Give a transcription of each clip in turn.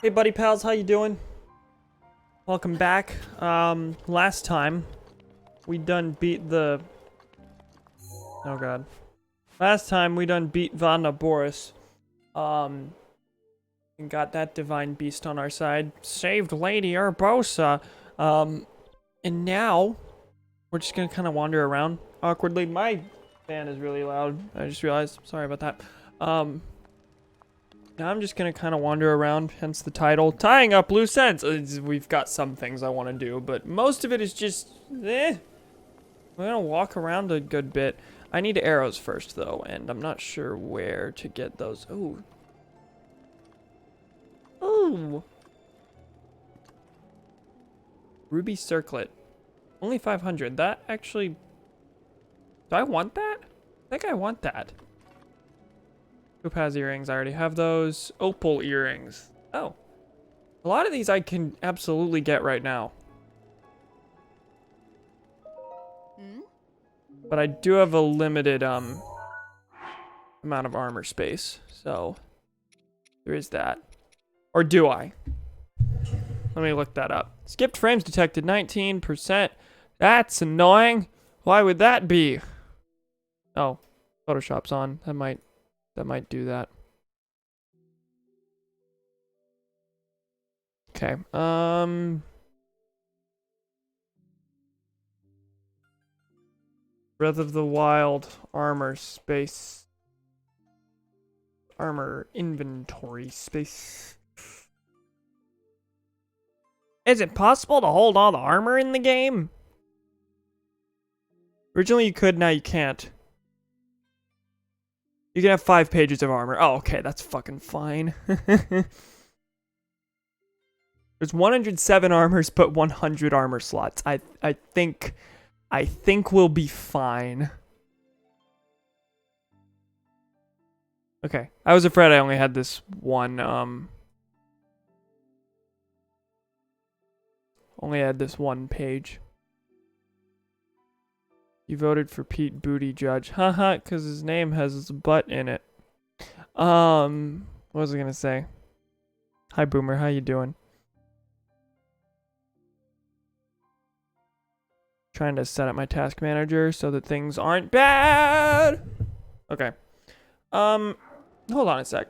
Hey buddy pals, how you doing? Welcome back. Last time we done beat the... Oh god. Last time we done beat Vanda Boris. And got that divine beast on our side. Saved Lady Urbosa. And now we're just gonna kind of wander around awkwardly. My fan is really loud. I just realized. Sorry about that. Now I'm just gonna kind of wander around, hence the title, Tying Up Loose Ends. We've got some things I want to do, but most of it is just, We're gonna walk around a good bit. I need arrows first, though, and I'm not sure where to get those. Ooh. Ooh. Ruby Circlet. Only 500. That actually... Do I want that? I think I want that. Topaz earrings, I already have those. Opal earrings. Oh. A lot of these I can absolutely get right now. But I do have a limited amount of armor space, so there is that. Or do I? Let me look that up. Skipped frames detected 19%. That's annoying. Why would that be? Oh, Photoshop's on. That might do that. Okay. Breath of the Wild armor space. Armor inventory space. Is it possible to hold all the armor in the game? Originally you could, now you can't. You can have 5 pages of armor. Oh, okay, that's fucking fine. There's 107 armors, but 100 armor slots. I think we'll be fine. Okay, I was afraid I only had this one, only had this one page. You voted for Pete Buttigieg. Haha, because his name has his butt in it. What was I gonna say? Hi, Boomer. How you doing? Trying to set up my task manager so that things aren't bad. Okay. Hold on a sec.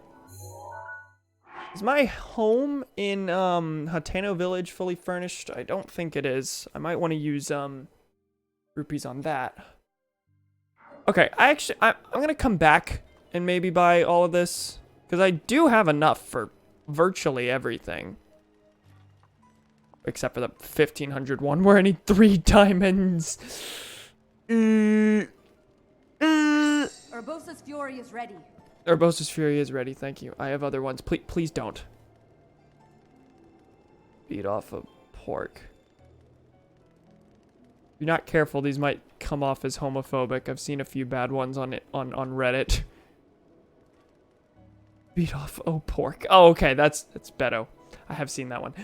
Is my home in Hateno Village fully furnished? I don't think it is. I might want to use rupees on that. Okay, I'm gonna come back and maybe buy all of this, because I do have enough for virtually everything. Except for the 1500 one where I need 3 diamonds. Urbosa's Fury is ready. Urbosa's Fury is ready, thank you. I have other ones. Please don't. Beat off a pork. If you're not careful, these might come off as homophobic. I've seen a few bad ones on Reddit. Beat off a pork. Oh, okay, that's Beto. I have seen that one.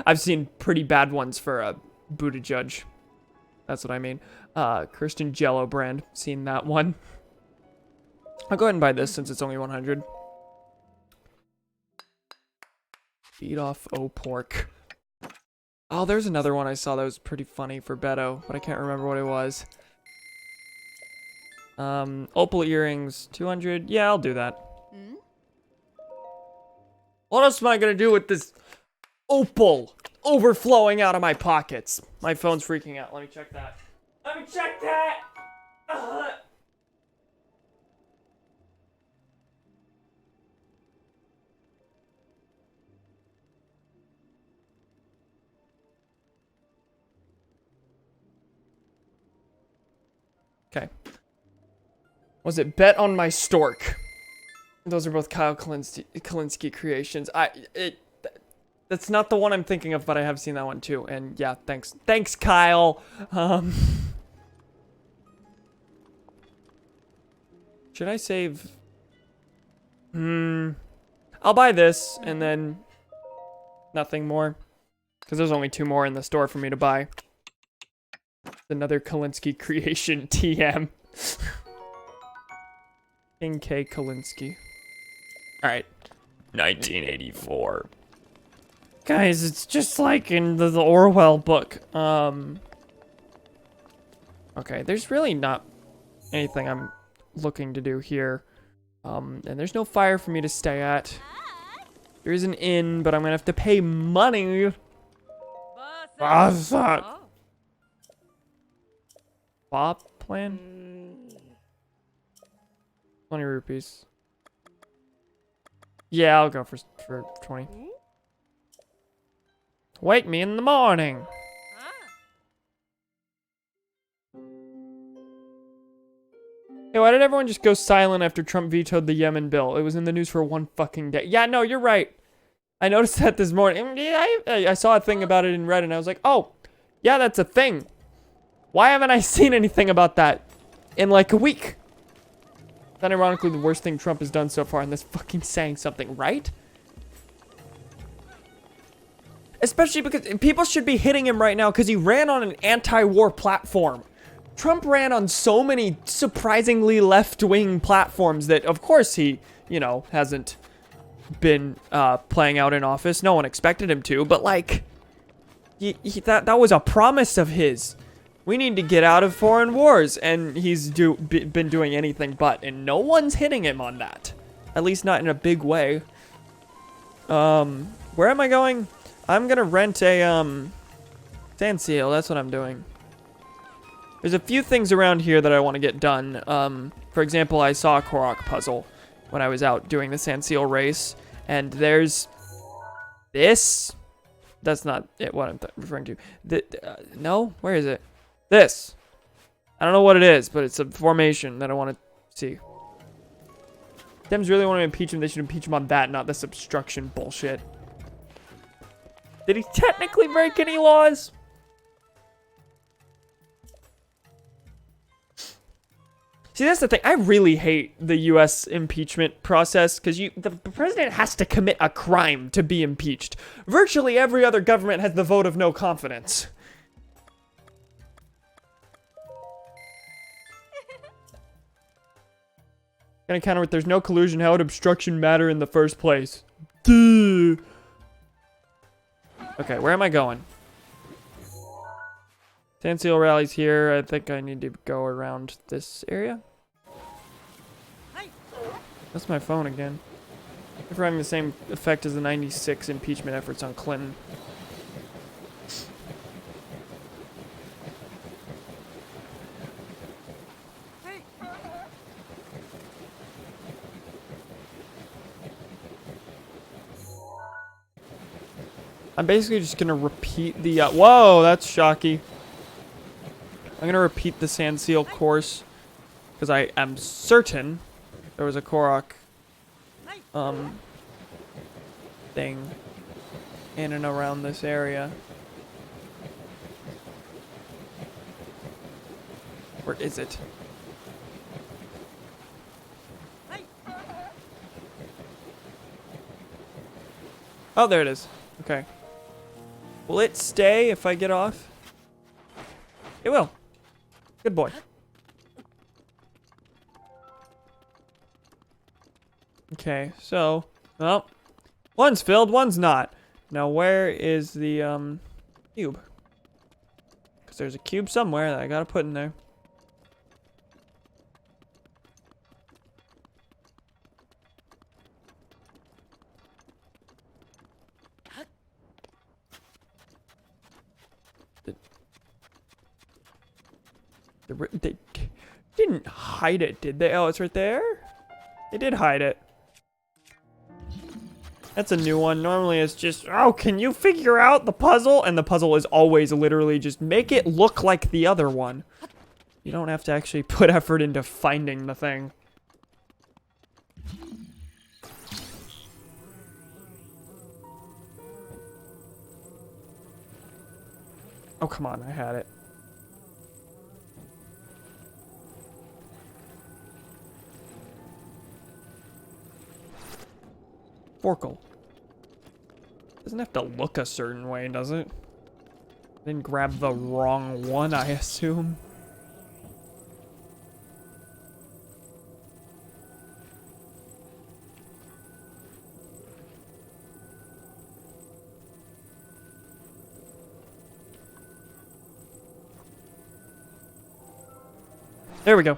I've seen pretty bad ones for Buttigieg. That's what I mean. Kirsten Jello brand. Seen that one. I'll go ahead and buy this since it's only 100. Beat off O pork. Oh, there's another one I saw that was pretty funny for Beto, but I can't remember what it was. Opal earrings, 200. Yeah, I'll do that. What else am I gonna do with this opal overflowing out of my pockets? My phone's freaking out. Let me check that. Let me check that! Okay. Was it Bet on My Stork? Those are both Kyle Kalinske creations. That's not the one I'm thinking of, but I have seen that one too. And yeah, thanks. Thanks, Kyle. Should I save? I'll buy this and then nothing more. Because there's only 2 more in the store for me to buy. Another Kalinske creation TM. King K. Kalinske. Alright. 1984. Guys, it's just like in the Orwell book. Okay, there's really not anything I'm looking to do here. And there's no fire for me to stay at. There is an inn, but I'm gonna have to pay money. What's that? Bob plan? 20 rupees. Yeah, I'll go for 20. Wake me in the morning. Hey, why did everyone just go silent after Trump vetoed the Yemen bill? It was in the news for one fucking day. Yeah, no, you're right. I noticed that this morning. I saw a thing about it in Reddit, and I was like, oh, yeah, that's a thing. Why haven't I seen anything about that in like a week? Then ironically, the worst thing Trump has done so far, and that's fucking saying something, right? Especially because people should be hitting him right now because he ran on an anti-war platform. Trump ran on so many surprisingly left-wing platforms that, of course, he, you know, hasn't been playing out in office. No one expected him to, but like, that was a promise of his. We need to get out of foreign wars, and he's been doing anything but, and no one's hitting him on that. At least not in a big way. Where am I going? I'm gonna rent a, sand seal. That's what I'm doing. There's a few things around here that I want to get done. For example, I saw a Korok puzzle when I was out doing the sand seal race, and there's this. That's not it, what I'm referring to. No? Where is it? This. I don't know what it is, but it's a formation that I want to see. Dems really want to impeach him. They should impeach him on that, not this obstruction bullshit. Did he technically break any laws? See, that's the thing. I really hate the U.S. impeachment process because the president has to commit a crime to be impeached. Virtually every other government has the vote of no confidence. Gonna counter with there's no collusion. How would obstruction matter in the first place? Duh. Okay, where am I going? Sand seal rallies here. I think I need to go around this area. That's my phone again. For having the same effect as the 96 impeachment efforts on Clinton. I'm basically just gonna repeat the, whoa, that's shocky. I'm gonna repeat the sand seal course because I am certain there was a Korok thing in and around this area. Where is it? Oh, there it is. Okay. Will it stay if I get off? It will. Good boy. Okay, so, well, one's filled, one's not. Now, where is the, cube? Because there's a cube somewhere that I gotta put in there. They didn't hide it, did they? Oh, it's right there? They did hide it. That's a new one. Normally it's just, oh, can you figure out the puzzle? And the puzzle is always literally just make it look like the other one. You don't have to actually put effort into finding the thing. Oh, come on, I had it. Forkle. Doesn't have to look a certain way, does it? Didn't grab the wrong one, I assume. There we go.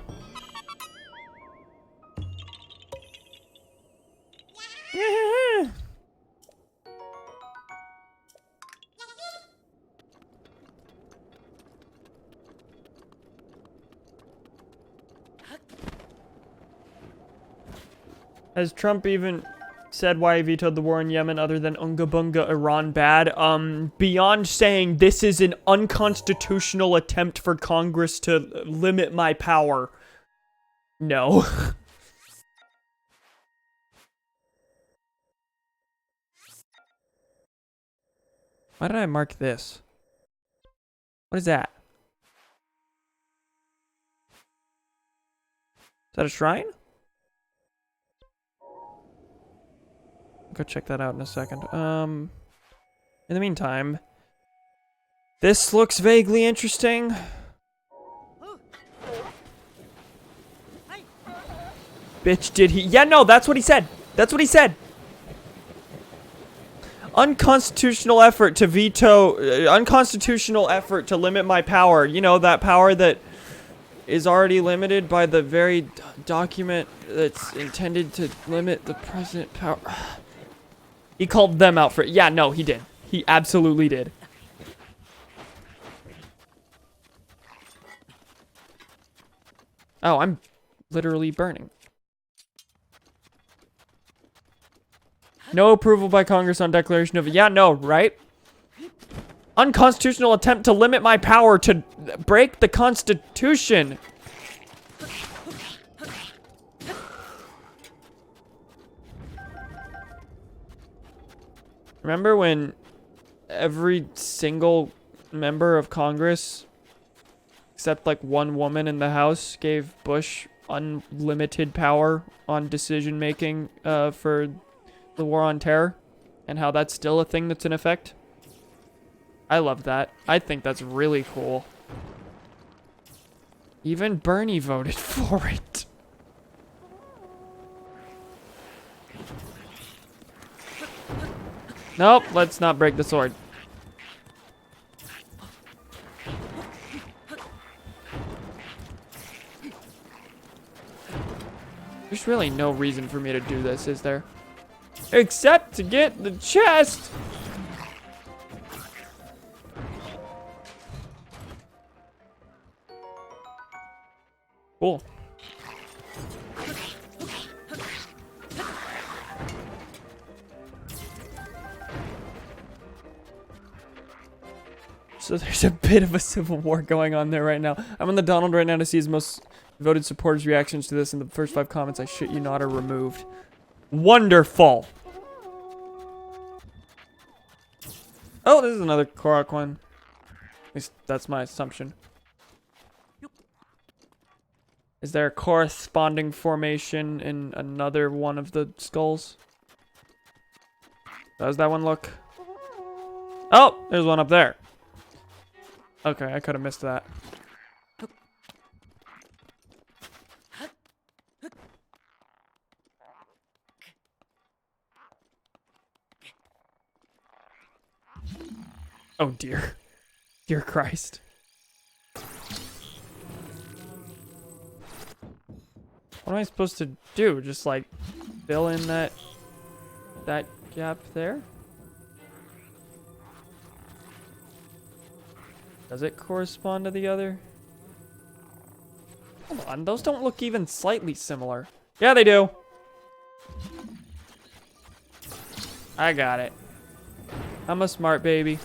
Has Trump even said why he vetoed the war in Yemen other than Unga Bunga Iran bad? Beyond saying this is an unconstitutional attempt for Congress to limit my power. No. Why did I mark this? What is that? Is that a shrine? Go check that out in a second. In the meantime, this looks vaguely interesting. Bitch, did he? Yeah, no, that's what he said. That's what he said. Unconstitutional effort to veto, unconstitutional effort to limit my power. You know, that power that is already limited by the very document that's intended to limit the president power. He called them out for it. Yeah, no, he did. He absolutely did. Oh, I'm literally burning. No approval by Congress on declaration of... Yeah, no, right? Unconstitutional attempt to limit my power to break the Constitution. Remember when every single member of Congress, except like one woman in the House, gave Bush unlimited power on decision making for the war on terror, and how that's still a thing that's in effect? I love that. I think that's really cool. Even Bernie voted for it. Nope, let's not break the sword. There's really no reason for me to do this, is there? Except to get the chest! Cool. So there's a bit of a civil war going on there right now. I'm on the Donald right now to see his most voted supporters' reactions to this, and the first 5 comments, I shit you not, are removed. Wonderful! Oh, this is another Korok one. At least that's my assumption. Is there a corresponding formation in another one of the skulls? How does that one look? Oh, there's one up there. Okay, I could have missed that. Oh dear. Dear Christ. What am I supposed to do? Just like fill in that gap there? Does it correspond to the other? Hold on, those don't look even slightly similar. Yeah, they do. I got it. I'm a smart baby.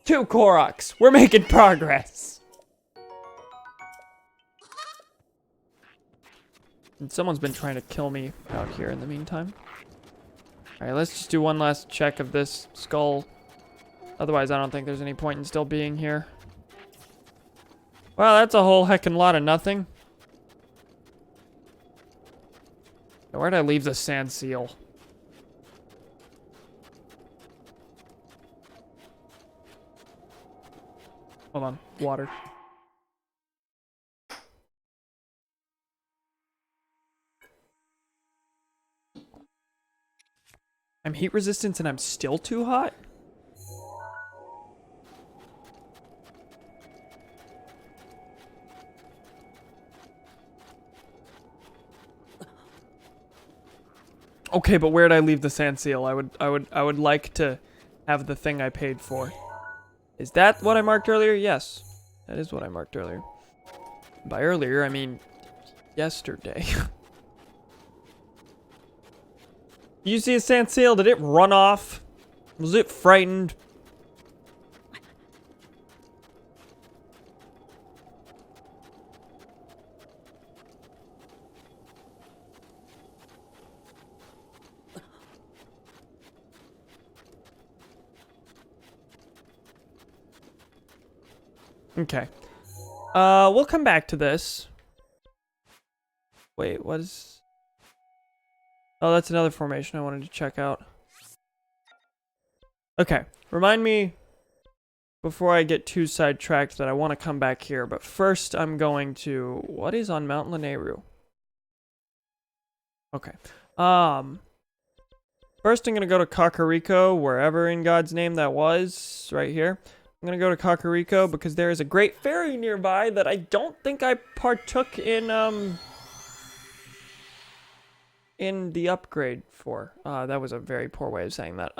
2 Koroks. We're making progress. And someone's been trying to kill me out here in the meantime. Alright, let's just do one last check of this skull. Otherwise, I don't think there's any point in still being here. Well, that's a whole heckin' lot of nothing. Where'd I leave the sand seal? Hold on, water. I'm heat resistant and I'm still too hot? Okay, but where'd I leave the sand seal? I would like to have the thing I paid for. Is that what I marked earlier? Yes. That is what I marked earlier. By earlier, I mean yesterday. You see a sand seal? Did it run off? Was it frightened? Okay. We'll come back to this. Wait, what is... Oh, that's another formation I wanted to check out. Okay, remind me before I get too sidetracked that I want to come back here, but first I'm going to... What is on Mount Lanayru? Okay. First I'm going to go to Kakariko, wherever in God's name that was, right here. I'm going to go to Kakariko because there is a great fairy nearby that I don't think I partook in the upgrade for. That was a very poor way of saying that.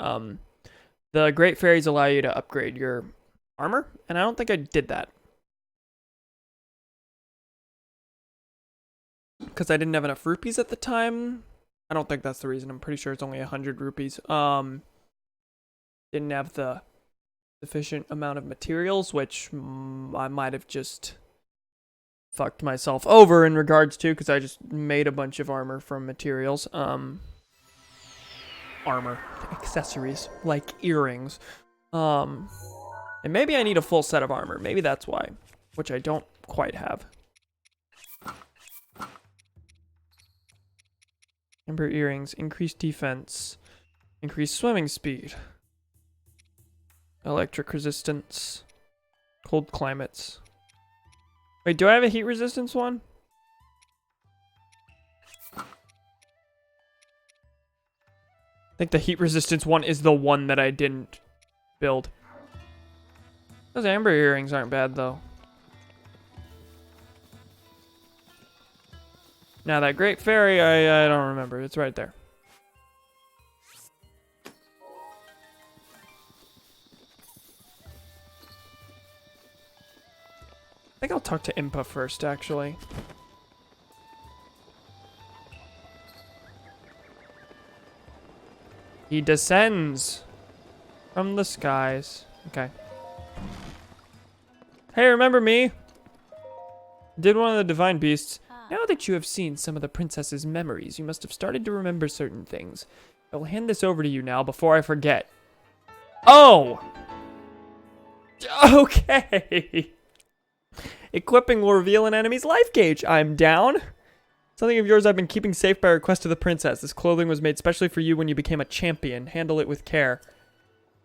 The great fairies allow you to upgrade your armor, and I don't think I did that. Because I didn't have enough rupees at the time. I don't think that's the reason. I'm pretty sure it's only 100 rupees. Didn't have the sufficient amount of materials, which I might have just fucked myself over in regards to, because I just made a bunch of armor from materials. Armor. Accessories. Like earrings. And maybe I need a full set of armor. Maybe that's why. Which I don't quite have. Amber earrings. Increased defense. Increased swimming speed. Electric resistance. Cold climates. Wait, do I have a heat resistance one? I think the heat resistance one is the one that I didn't build. Those amber earrings aren't bad, though. Now, that great fairy, I don't remember. It's right there. I think I'll talk to Impa first, actually. He descends from the skies. Okay. Hey, remember me? Did one of the divine beasts. Now that you have seen some of the princess's memories, you must have started to remember certain things. I will hand this over to you now before I forget. Oh! Okay. Equipping will reveal an enemy's life gauge. I'm down. Something of yours I've been keeping safe by request of the princess. This clothing was made specially for you when you became a champion. Handle it with care.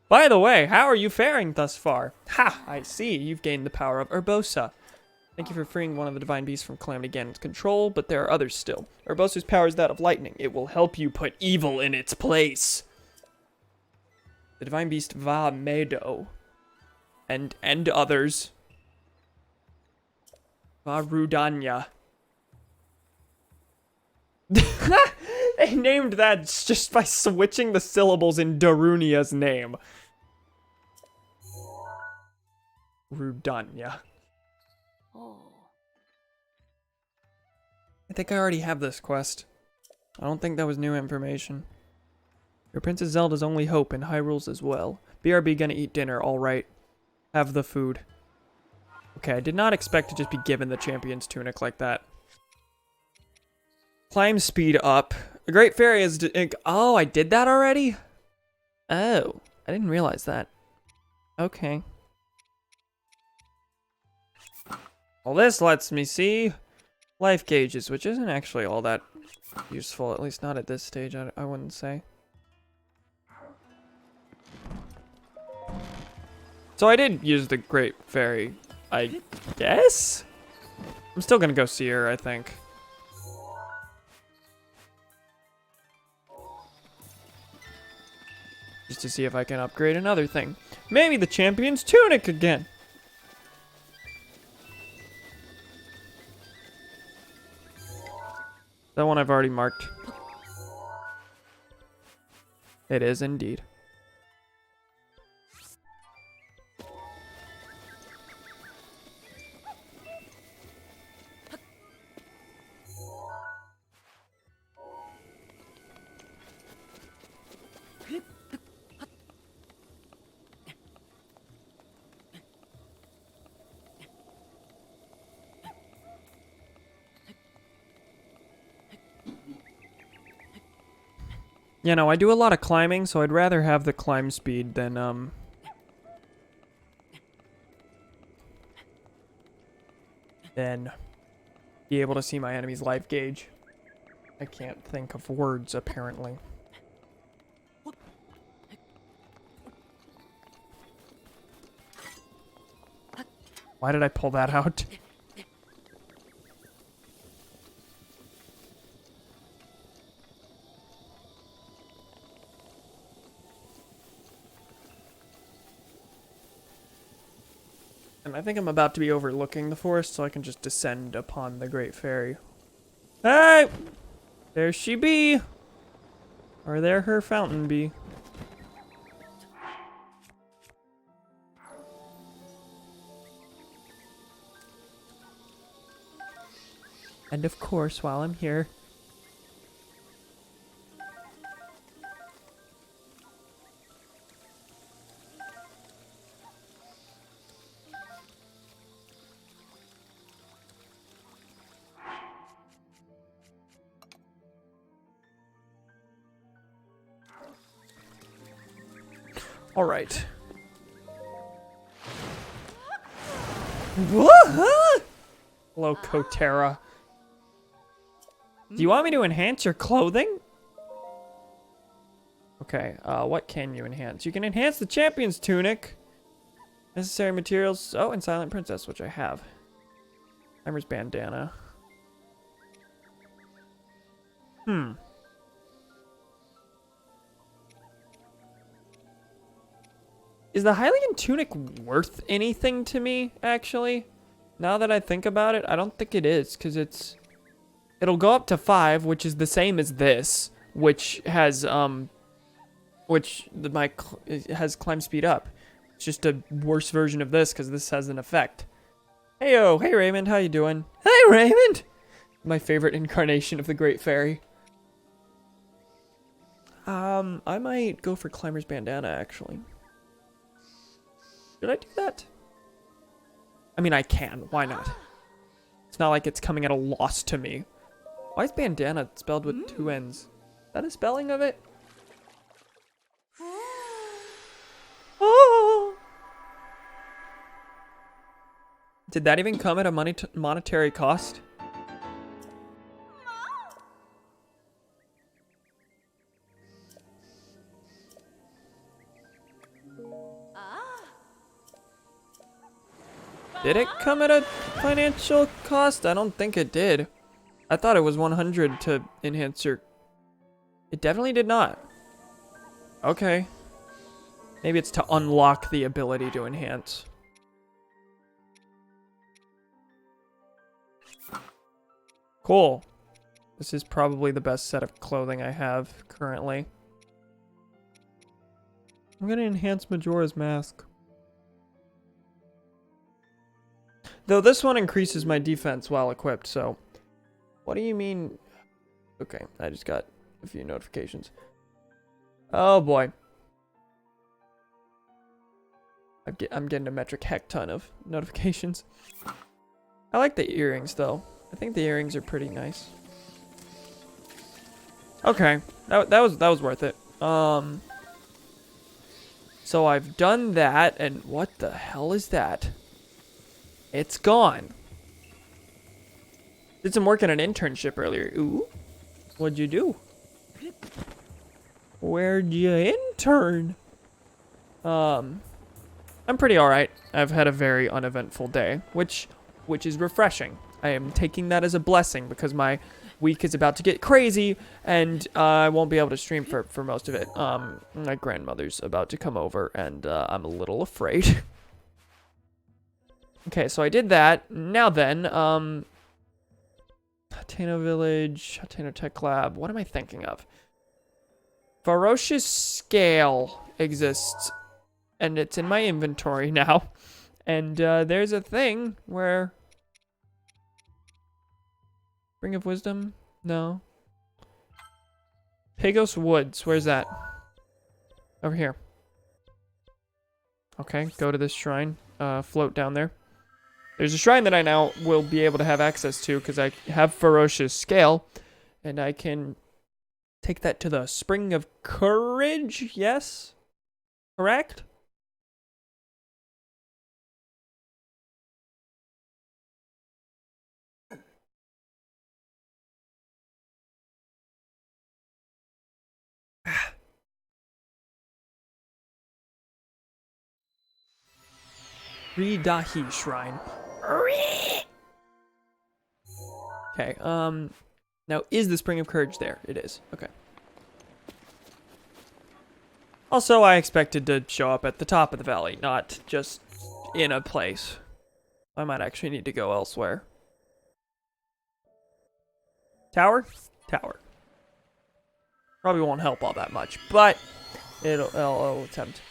By the way, how are you faring thus far? Ha! I see. You've gained the power of Urbosa. Thank you for freeing one of the divine beasts from Calamity Ganon's control, but there are others still. Urbosa's power is that of lightning. It will help you put evil in its place. The divine beast Va Medo. And others. Varudanya. They named that just by switching the syllables in Darunia's name. Rudanya. Oh. I think I already have this quest. I don't think that was new information. Your Princess Zelda's only hope in Hyrule's as well. BRB gonna eat dinner, alright. Have the food. Okay, I did not expect to just be given the champion's tunic like that. Climb speed up. The Great Fairy is... Oh, I did that already? Oh, I didn't realize that. Okay. Well, this lets me see life gauges, which isn't actually all that useful, at least not at this stage, I wouldn't say. So I did use the Great Fairy, I guess? I'm still gonna go see her, I think. Just to see if I can upgrade another thing. Maybe the champion's tunic again. That one I've already marked. It is indeed. You know, I do a lot of climbing, so I'd rather have the climb speed than be able to see my enemy's life gauge. I can't think of words, apparently. Why did I pull that out? And I think I'm about to be overlooking the forest, so I can just descend upon the Great Fairy. Hey! There she be! Or there her fountain be. And of course, while I'm here... All right. Hello, Kotera. Do you want me to enhance your clothing? Okay, what can you enhance? You can enhance the champion's tunic. Necessary materials. Oh, and Silent Princess, which I have. Climber's bandana. Is the Hylian tunic worth anything to me, actually? Now that I think about it, I don't think it is, because it'll go up to 5, which is the same as this, which has, has climb speed up. It's just a worse version of this, because this has an effect. Heyo, hey Raymond, how you doing? Hey Raymond! My favorite incarnation of the Great Fairy. I might go for Climber's bandana, actually. Should I do that? I mean, I can. Why not? It's not like it's coming at a loss to me. Why is bandana spelled with 2 N's? Is that a spelling of it? Oh! Did that even come at a monetary cost? Did it come at a financial cost? I don't think it did. I thought it was 100 to enhance your... It definitely did not. Okay. Maybe it's to unlock the ability to enhance. Cool. This is probably the best set of clothing I have currently. I'm gonna enhance Majora's Mask. Though this one increases my defense while equipped, so... What do you mean? Okay, I just got a few notifications. Oh boy. I'm getting a metric heck ton of notifications. I like the earrings, though. I think the earrings are pretty nice. Okay, that was worth it. So I've done that, and what the hell is that? It's gone. Did some work in an internship earlier. Ooh. What'd you do? Where'd you intern? I'm pretty alright. I've had a very uneventful day, which is refreshing. I am taking that as a blessing because my week is about to get crazy and I won't be able to stream for most of it. My grandmother's about to come over and I'm a little afraid. Okay, so I did that. Now then, Hateno Village, Hateno Tech Lab. What am I thinking of? Ferocious Scale exists. And it's in my inventory now. And there's a thing where... Ring of Wisdom? No. Pagos Woods. Where's that? Over here. Okay, go to this shrine. Float down there. There's a shrine that I now will be able to have access to because I have Ferocious Scale. And I can take that to the Spring of Courage. Yes? Correct? Ridahi Shrine. Okay, now is the Spring of Courage there? It is. Okay. Also, I expected to show up at the top of the valley, not just in a place. I might actually need to go elsewhere. Tower? Tower. Probably won't help all that much, but I'll attempt.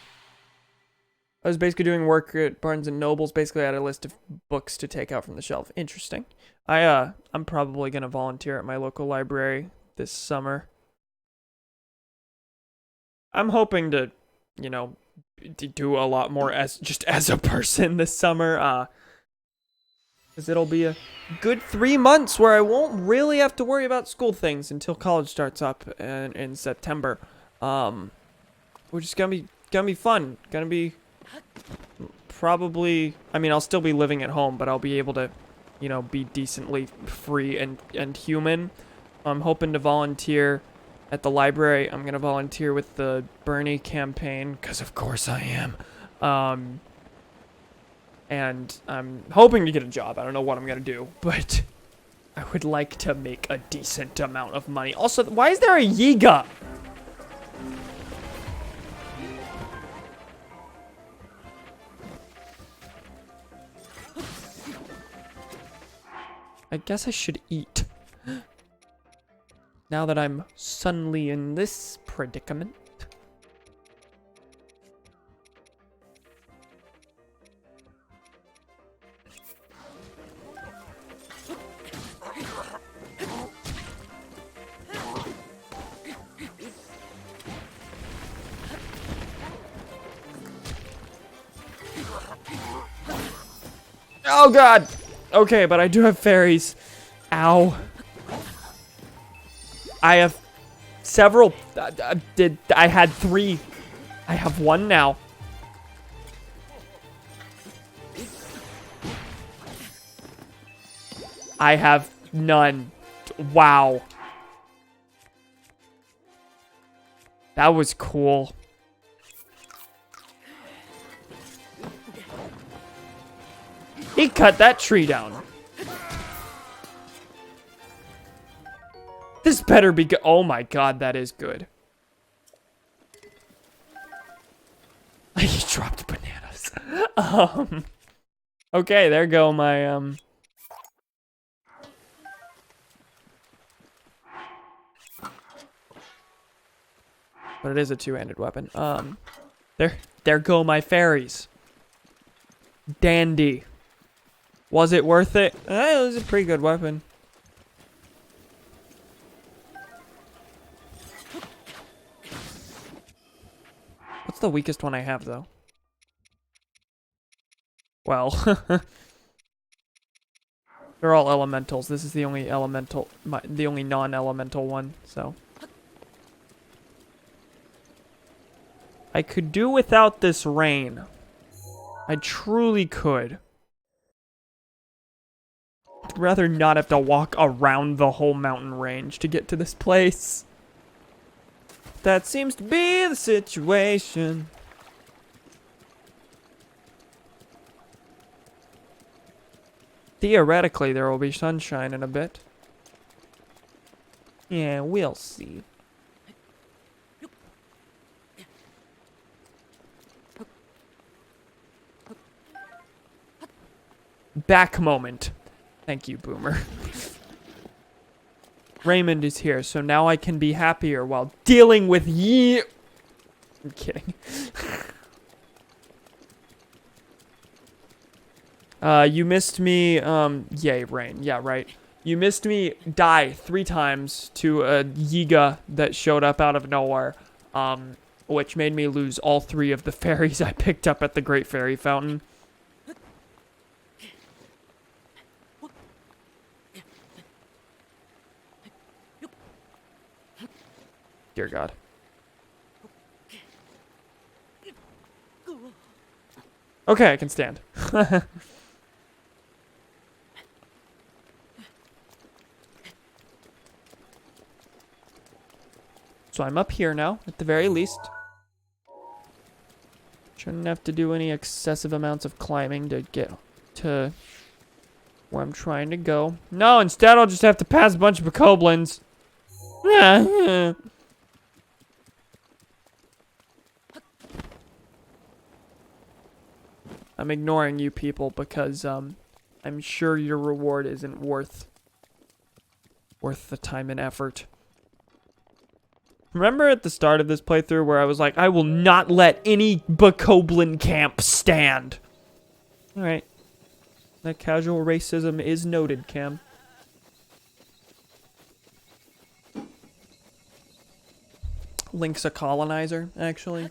I was basically doing work at Barnes & Noble's. Basically, I had a list of books to take out from the shelf. Interesting. I'm probably going to volunteer at my local library this summer. I'm hoping to, you know, do a lot more as a person this summer. Because it'll be a good 3 months where I won't really have to worry about school things until college starts up in September. Which is gonna be fun. Gonna be probably, I mean, I'll still be living at home, but I'll be able to, you know, be decently free and human. I'm hoping to volunteer at the library. I'm gonna volunteer with the Bernie campaign, because of course I am. And I'm hoping to get a job. I don't know what I'm gonna do, but I would like to make a decent amount of money. Also, why is there a Yiga? I guess I should eat. Now that I'm suddenly in this predicament. Oh god! Okay, but I do have fairies. Ow. I have several. I had 3. I have 1 now. I have none. Wow. That was cool. He cut that tree down. This better be good. Oh my god, that is good. He dropped bananas. Okay, there go my, But it is a 2-handed weapon. There go my fairies. Dandy. Was it worth it? It was a pretty good weapon. What's the weakest one I have, though? Well, they're all elementals. This is the only elemental, the only non-elemental one, so. I could do without this rain. I truly could. I'd rather not have to walk around the whole mountain range to get to this place. That seems to be the situation. Theoretically, there will be sunshine in a bit. Yeah, we'll see. Back moment. Thank you, Boomer. Raymond is here, so now I can be happier while dealing with ye. I'm kidding. You missed me, yay, Rain. Yeah, right. You missed me die 3 times to a Yiga that showed up out of nowhere, which made me lose all 3 of the fairies I picked up at the Great Fairy Fountain. Dear God. Okay, I can stand. So I'm up here now, at the very least. Shouldn't have to do any excessive amounts of climbing to get to where I'm trying to go. No, instead I'll just have to pass a bunch of bokoblins. I'm ignoring you people because I'm sure your reward isn't worth the time and effort. Remember at the start of this playthrough where I was like, I will not let any bokoblin camp stand. Alright. That casual racism is noted, Cam. Link's a colonizer, actually.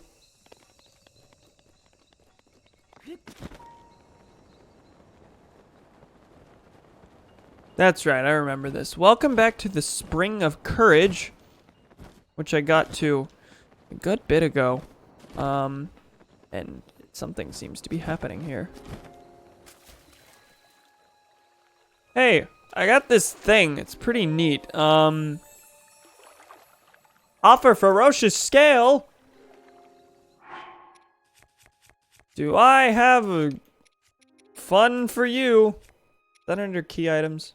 That's right, I remember this. Welcome back to the Spring of Courage, which I got to a good bit ago. And something seems to be happening here. Hey, I got this thing. It's pretty neat. Offer ferocious scale. Do I have a fun for you? Is that under key items?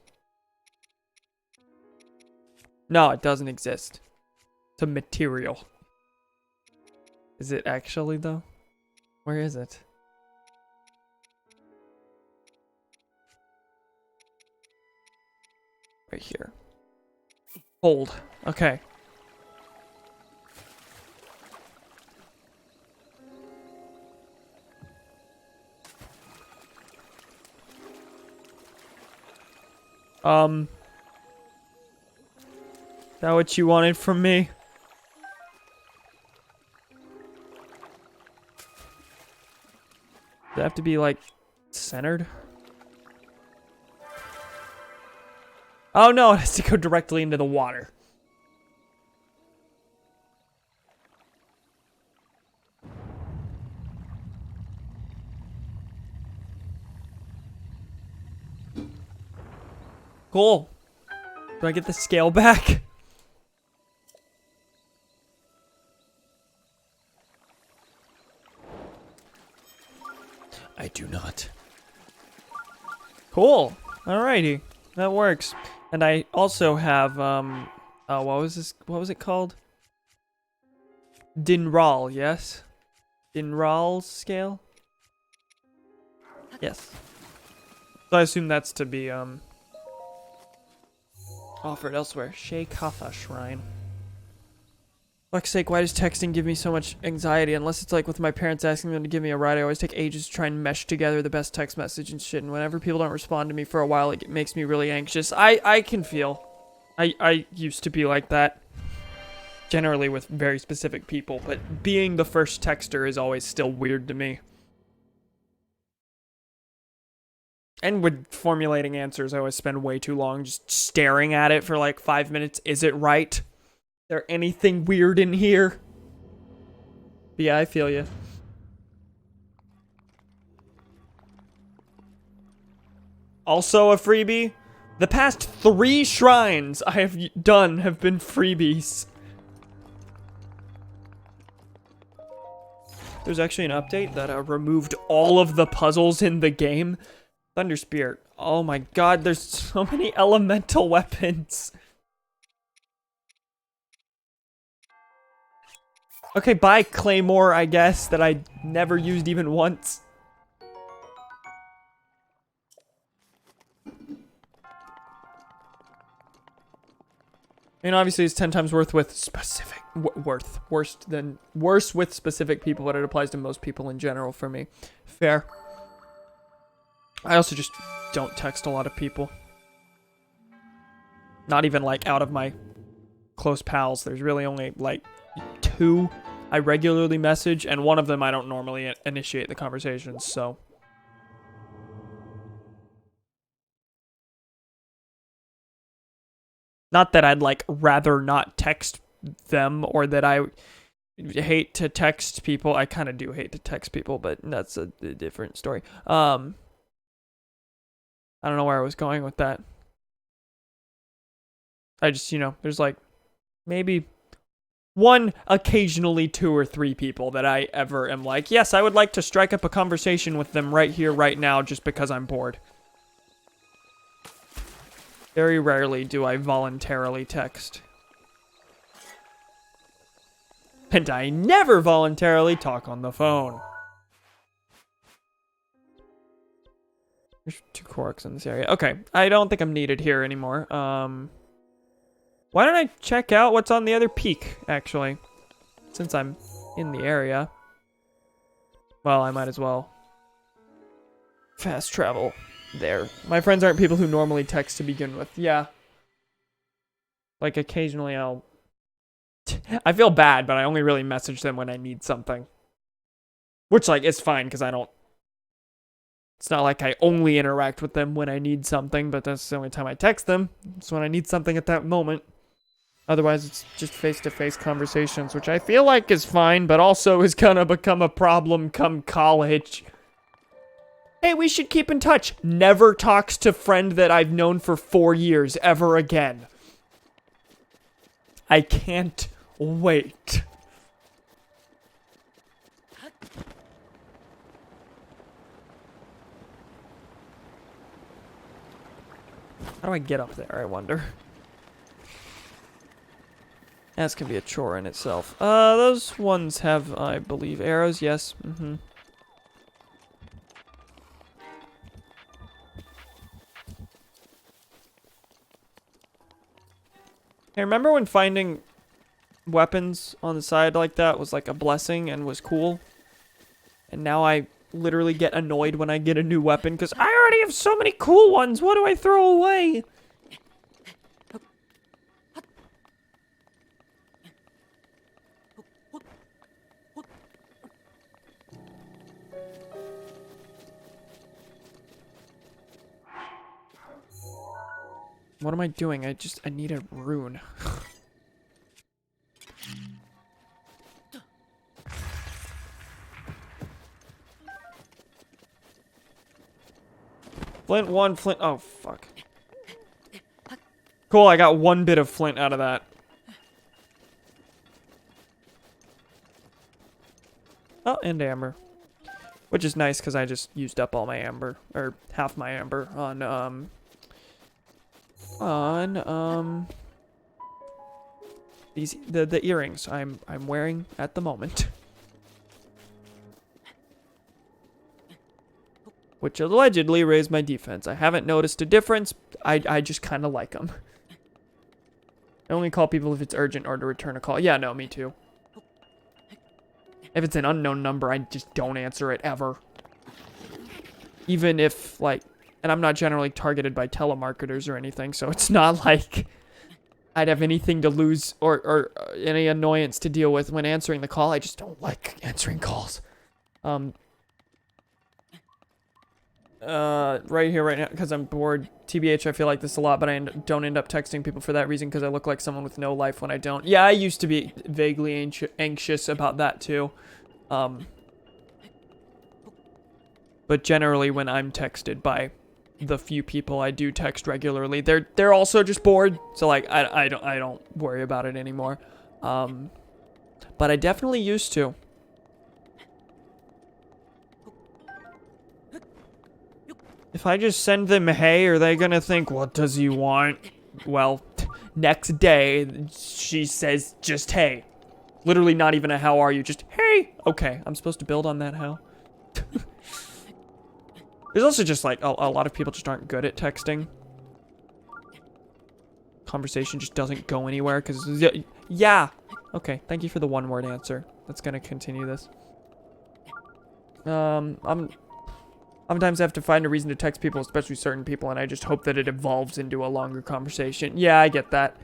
No, it doesn't exist. It's a material. Is it actually, though? Where is it? Right here. Hold. Okay. Is that what you wanted from me? Does it have to be, like, centered? Oh, no, it has to go directly into the water. Cool. Do I get the scale back? I do not. Cool. Alrighty. That works. And I also have, oh, what was this? What was it called? Dinral, yes? Dinral scale? Yes. So I assume that's to be, offered elsewhere. Shea Katha Shrine. Fuck's sake, why does texting give me so much anxiety? Unless it's like with my parents asking them to give me a ride, I always take ages to try and mesh together the best text message and shit. And whenever people don't respond to me for a while, it makes me really anxious. I can feel. I used to be like that. Generally with very specific people, but being the first texter is always still weird to me. And with formulating answers, I always spend way too long just staring at it for like 5 minutes. Is it right? Is there anything weird in here? But yeah, I feel you. Also a freebie. The past 3 shrines I have done have been freebies. There's actually an update that removed all of the puzzles in the game. Thunder Spirit. Oh my god, there's so many elemental weapons. Okay, bye Claymore, I guess, that I never used even once. mean, obviously it's 10 times worse with specific worse with specific people, but it applies to most people in general for me. Fair. I also just don't text a lot of people. Not even like out of my close pals. There's really only like 2 I regularly message, and one of them I don't normally initiate the conversations, so. Not that I'd like rather not text them, or that I hate to text people. I kind of do hate to text people, but that's a different story. I don't know where I was going with that. I just, you know, there's like maybe one, occasionally 2 or 3 people that I ever am like, yes, I would like to strike up a conversation with them right here, right now, just because I'm bored. Very rarely do I voluntarily text. And I never voluntarily talk on the phone. There's 2 Koroks in this area. Okay, I don't think I'm needed here anymore. Why don't I check out what's on the other peak, actually? Since I'm in the area. Well, I might as well fast travel there. My friends aren't people who normally text to begin with. Yeah. Like, occasionally I'll... I feel bad, but I only really message them when I need something. Which, like, is fine, because I don't... It's not like I only interact with them when I need something, but that's the only time I text them. It's when I need something at that moment. Otherwise, it's just face-to-face conversations, which I feel like is fine, but also is gonna become a problem come college. Hey, we should keep in touch. Never talks to friend that I've known for 4 years ever again. I can't wait. How do I get up there, I wonder? That's gonna be a chore in itself. Those ones have, I believe, arrows. Yes. Hey, remember when finding weapons on the side like that was like a blessing and was cool? And now I literally get annoyed when I get a new weapon because I already have so many cool ones. What do I throw away? What am I doing? I need a rune. Flint 1, flint. Oh, fuck. Cool, I got 1 bit of flint out of that. Oh, and amber. Which is nice because I just used up all my amber, or half my amber on these the earrings I'm wearing at the moment. Which allegedly raised my defense. I haven't noticed a difference. I just kind of like them. I only call people if it's urgent or to return a call. Yeah, no, me too. If it's an unknown number, I just don't answer it ever. Even if, like, and I'm not generally targeted by telemarketers or anything, so it's not like I'd have anything to lose or any annoyance to deal with when answering the call. I just don't like answering calls. Right here, right now, because I'm bored. TBH, I feel like this a lot, but I don't end up texting people for that reason because I look like someone with no life when I don't. Yeah, I used to be vaguely anxious about that too. But generally, when I'm texted by the few people I do text regularly, they're also just bored. So like, I don't worry about it anymore. But I definitely used to. If I just send them hey, are they gonna think, what does he want? Well, next day, she says just hey. Literally not even a how are you, just hey. Okay, I'm supposed to build on that how. There's also just like, a lot of people just aren't good at texting. conversation just doesn't go anywhere. Because, yeah. Okay, thank you for the one-word answer. That's going to continue this. Sometimes I have to find a reason to text people, especially certain people, and I just hope that it evolves into a longer conversation. Yeah, I get that.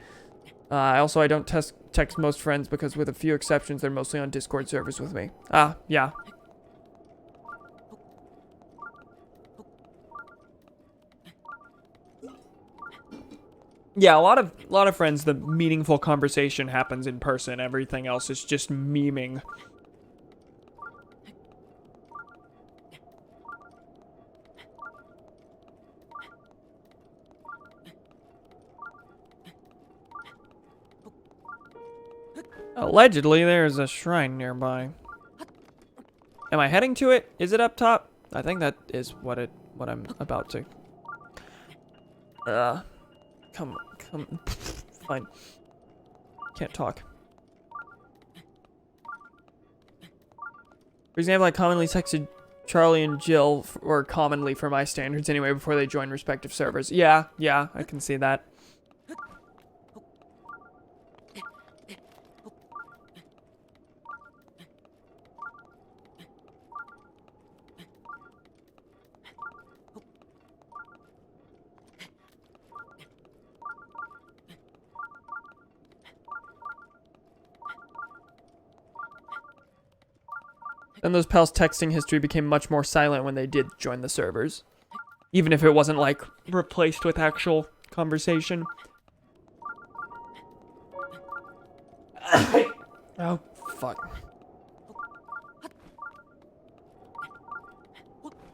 I don't text most friends because with a few exceptions, they're mostly on Discord servers with me. Yeah. Yeah, a lot of friends, the meaningful conversation happens in person. Everything else is just memeing. Allegedly, there's a shrine nearby. Am I heading to it? Is it up top? I think that is what I'm about to. Come. Fine. Can't talk. For example, I commonly texted Charlie and Jill, or commonly for my standards anyway, before they join respective servers. Yeah, I can see that. Then those pals' texting history became much more silent when they did join the servers. Even if it wasn't, like, replaced with actual conversation. Oh, fuck.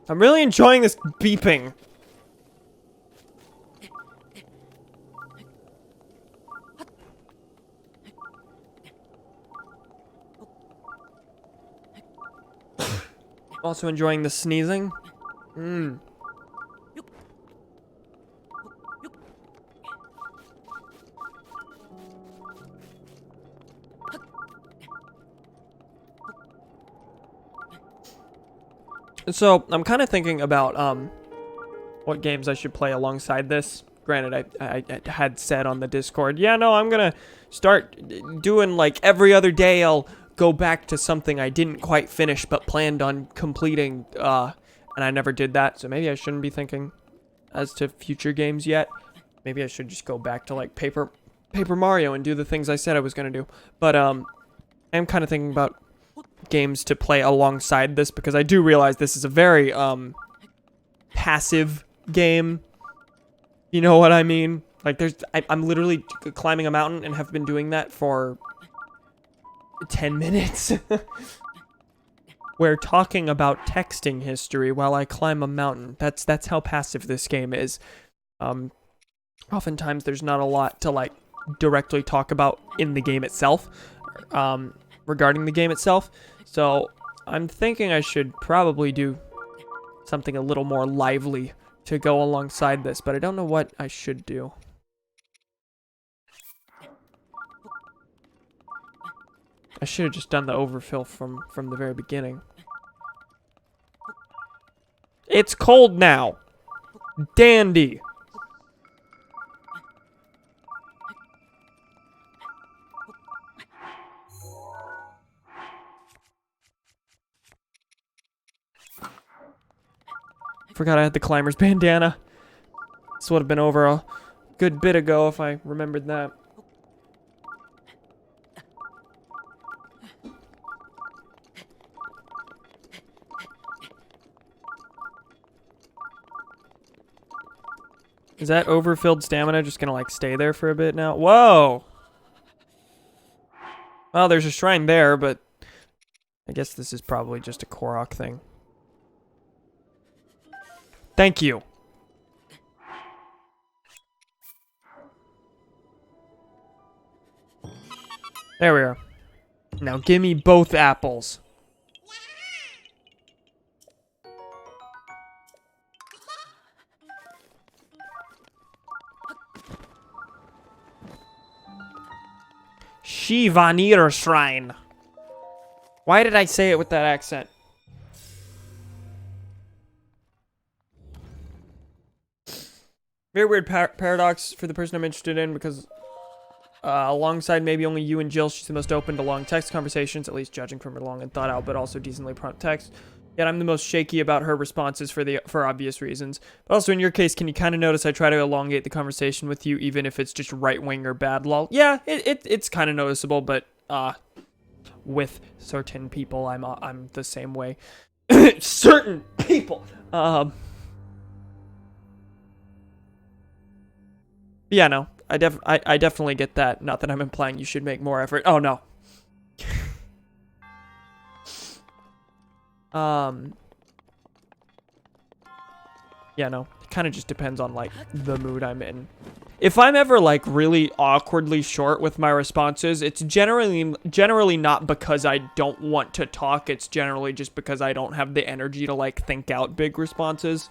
I'm really enjoying this beeping. Also enjoying the sneezing. So, I'm kind of thinking about, what games I should play alongside this. Granted, I had said on the Discord, yeah, no, I'm gonna start doing, like, every other day I'll go back to something I didn't quite finish but planned on completing, and I never did that, so maybe I shouldn't be thinking as to future games yet. Maybe I should just go back to, like, Paper Mario and do the things I said I was gonna do. But, I'm kind of thinking about games to play alongside this, because I do realize this is a very, passive game. You know what I mean? Like, I'm literally climbing a mountain and have been doing that for 10 minutes. We're talking about texting history while I climb a mountain. That's how passive this game is. Oftentimes there's not a lot to, like, directly talk about in the game itself, regarding the game itself. So I'm thinking I should probably do something a little more lively to go alongside this, but I don't know what I should do. I should have just done the overfill from the very beginning. It's cold now. Dandy. Forgot I had the climber's bandana. This would have been over a good bit ago if I remembered that. Is that overfilled stamina just gonna, like, stay there for a bit now? Whoa! Well, there's a shrine there, but I guess this is probably just a Korok thing. Thank you. There we are. Now give me both apples. Shivanir Shrine. Why did I say it with that accent? Very weird paradox for the person I'm interested in, because alongside maybe only you and Jill, she's the most open to long text conversations, at least judging from her long and thought out, but also decently prompt text. Yet I'm the most shaky about her responses for obvious reasons. But also in your case, can you kind of notice I try to elongate the conversation with you, even if it's just right wing or bad lol? Yeah, it's kind of noticeable, but with certain people, I'm the same way. Certain people. Yeah, no, I definitely get that. Not that I'm implying you should make more effort. Oh no. Yeah, no. It kind of just depends on like the mood I'm in. If I'm ever like really awkwardly short with my responses, it's generally not because I don't want to talk. It's generally just because I don't have the energy to like think out big responses.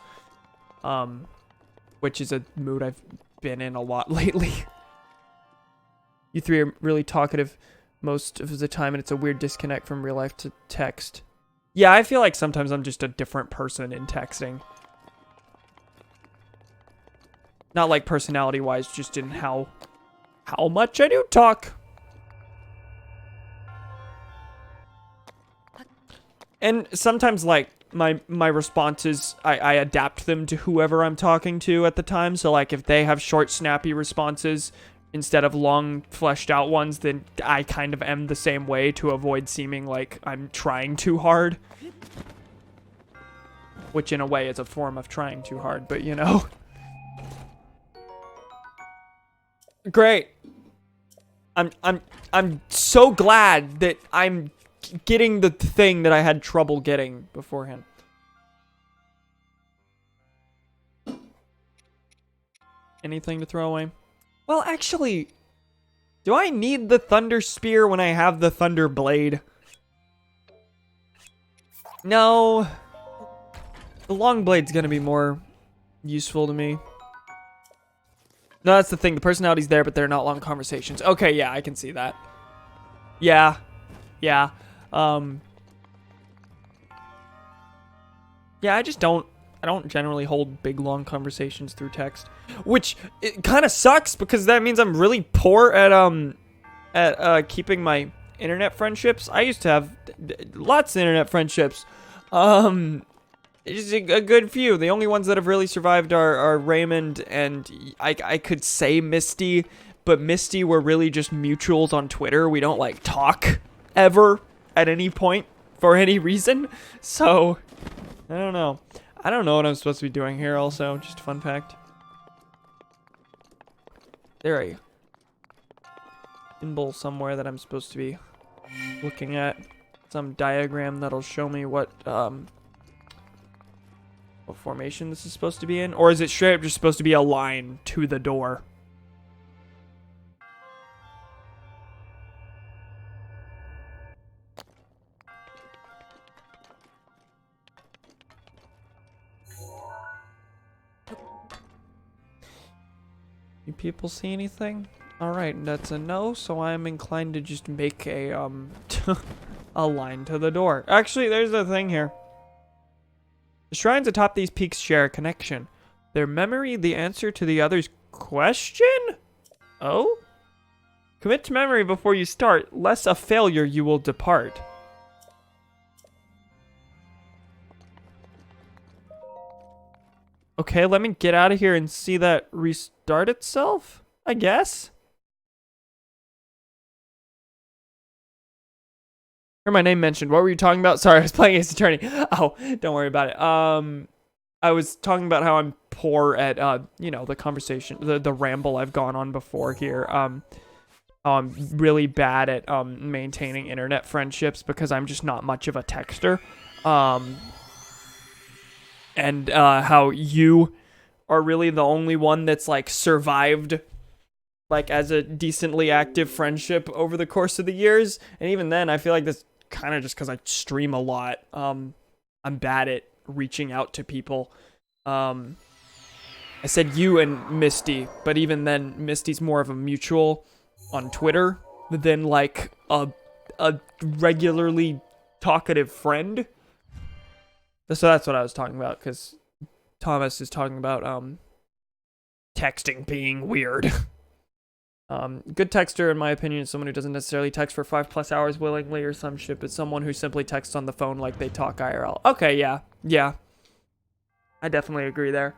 Which is a mood I've been in a lot lately. You three are really talkative most of the time, and it's a weird disconnect from real life to text. Yeah, I feel like sometimes I'm just a different person in texting. Not like personality-wise, just in how much I do talk. And sometimes, like, my responses, I adapt them to whoever I'm talking to at the time. So, like, if they have short, snappy responses instead of long, fleshed-out ones, then I kind of am the same way to avoid seeming like I'm trying too hard. Which, in a way, is a form of trying too hard, but, you know. Great. I'm so glad that I'm getting the thing that I had trouble getting beforehand. Anything to throw away? Well, actually, do I need the Thunder Spear when I have the Thunder Blade? No. The Long Blade's gonna be more useful to me. No, that's the thing. The personality's there, but they're not long conversations. Okay, yeah, I can see that. Yeah. Yeah. Yeah, I don't generally hold big, long conversations through text. Which, it kind of sucks, because that means I'm really poor at keeping my internet friendships. I used to have lots of internet friendships. Just a good few. The only ones that have really survived are Raymond and I could say Misty, but Misty were really just mutuals on Twitter. We don't like talk ever at any point for any reason. So I don't know. I don't know what I'm supposed to be doing here. Also, just a fun fact. There a symbol somewhere that I'm supposed to be looking at. Some diagram that'll show me what formation this is supposed to be in? Or is it straight up just supposed to be a line to the door? You people see anything? Alright, that's a no, so I'm inclined to just make a, a line to the door. Actually, there's a thing here. The shrines atop these peaks share a connection. Their memory, the answer to the other's question? Oh? Commit to memory before you start, lest a failure you will depart. Okay, let me get out of here and see that restart itself, I guess. Heard my name mentioned. What were you talking about? Sorry, I was playing Ace Attorney. Oh, don't worry about it. I was talking about how I'm poor at, you know, the conversation, the ramble I've gone on before here. I'm really bad at, maintaining internet friendships because I'm just not much of a texter. And, how you are really the only one that's, like, survived, like, as a decently active friendship over the course of the years. And even then, I feel like that's kind of just because I stream a lot. I'm bad at reaching out to people. I said you and Misty, but even then, Misty's more of a mutual on Twitter than, like, a regularly talkative friend. So that's what I was talking about, because Thomas is talking about texting being weird. Good texter, in my opinion, is someone who doesn't necessarily text for 5+ hours willingly or some shit, but someone who simply texts on the phone like they talk IRL. Okay, yeah. I definitely agree there.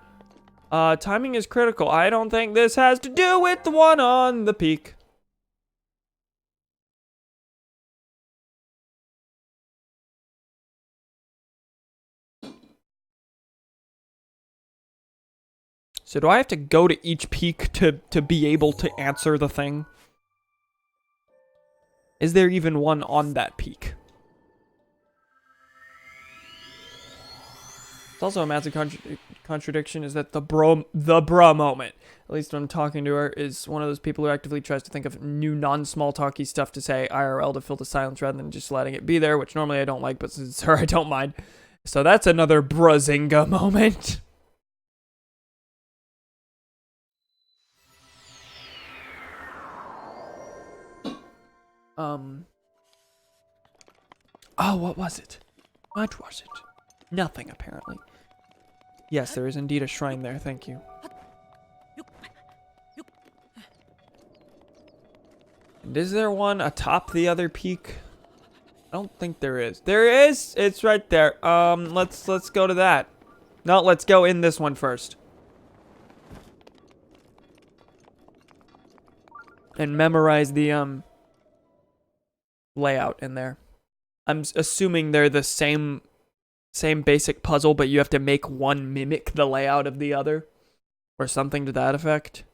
Timing is critical. I don't think this has to do with the one on the peak. So do I have to go to each peak to be able to answer the thing? Is there even one on that peak? It's also a massive contradiction is that the bruh moment, at least when I'm talking to her, is one of those people who actively tries to think of new non-small talky stuff to say IRL to fill the silence rather than just letting it be there, which normally I don't like, but since it's her, I don't mind. So that's another bruzinga moment. Oh, what was it? What was it? Nothing, apparently. Yes, there is indeed a shrine there, thank you. And is there one atop the other peak? I don't think there is. There is! It's right there. Let's go to that. No, let's go in this one first. And memorize the, layout in there. I'm assuming they're the same basic puzzle, but you have to make one mimic the layout of the other. Or something to that effect.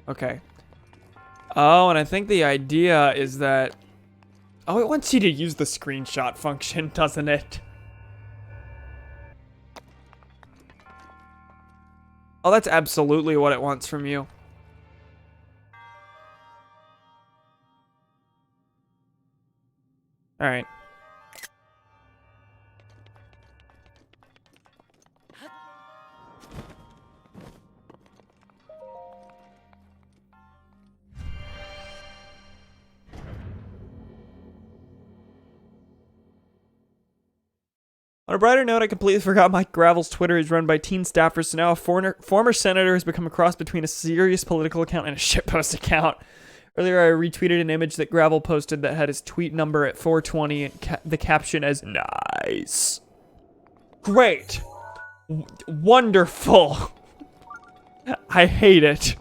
Okay. Oh, and I think the idea is that... Oh, it wants you to use the screenshot function, doesn't it? Oh, that's absolutely what it wants from you. Alright. On a brighter note, I completely forgot Mike Gravel's Twitter is run by teen staffers, so now a former senator has become a cross between a serious political account and a shitpost account. Earlier, I retweeted an image that Gravel posted that had his tweet number at 420 and the caption as, "Nice." Great. Wonderful. I hate it.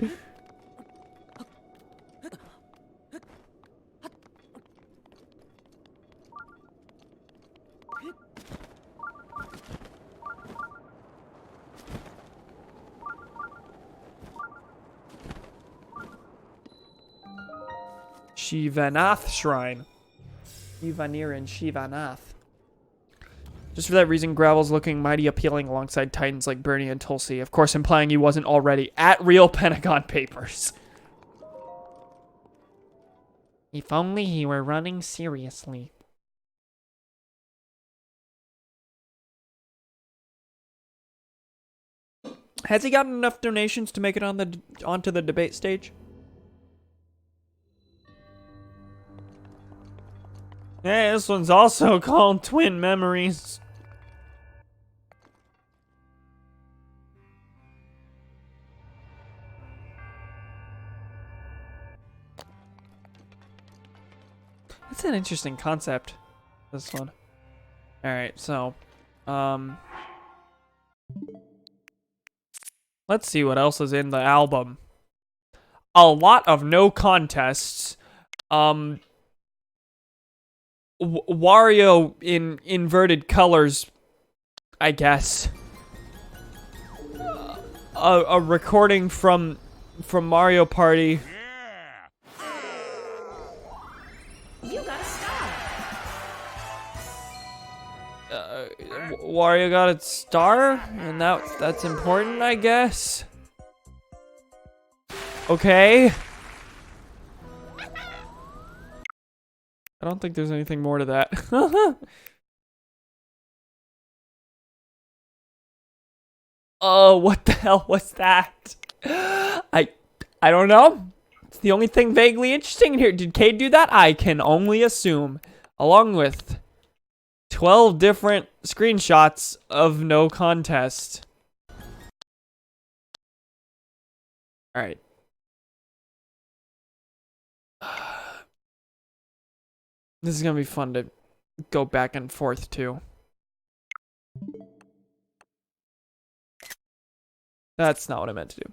Shivanath Shrine. Shivanir and Shivanath. Just for that reason, Gravel's looking mighty appealing alongside titans like Bernie and Tulsi, of course implying he wasn't already at real Pentagon Papers. If only he were running seriously. Has he gotten enough donations to make it onto the debate stage? Hey, this one's also called Twin Memories. That's an interesting concept, this one. Alright, so, let's see what else is in the album. A lot of no contests. Wario in inverted colors, I guess. A recording from Mario Party. You got a star. Wario got a star, and that's important, I guess. Okay. I don't think there's anything more to that. Oh, what the hell was that? I don't know. It's the only thing vaguely interesting in here. Did Cade do that? I can only assume. Along with 12 different screenshots of no contest. Alright. This is gonna be fun to go back and forth to. That's not what I meant to do.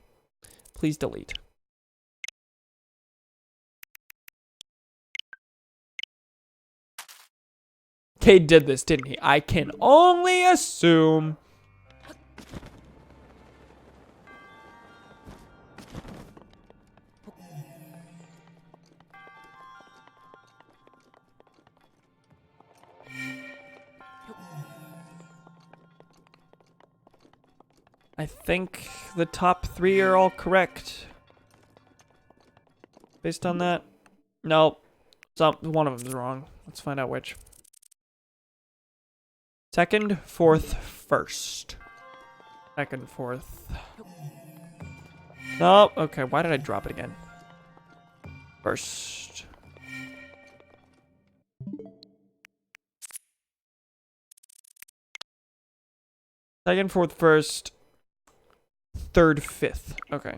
Please delete. Cade did this, didn't he? I can only assume. I think the top 3 are all correct. Based on that? No. One of them's wrong. Let's find out which. Second, fourth, first. Second, fourth. No, okay, why did I drop it again? First. Second, fourth, first. Third, fifth. Okay.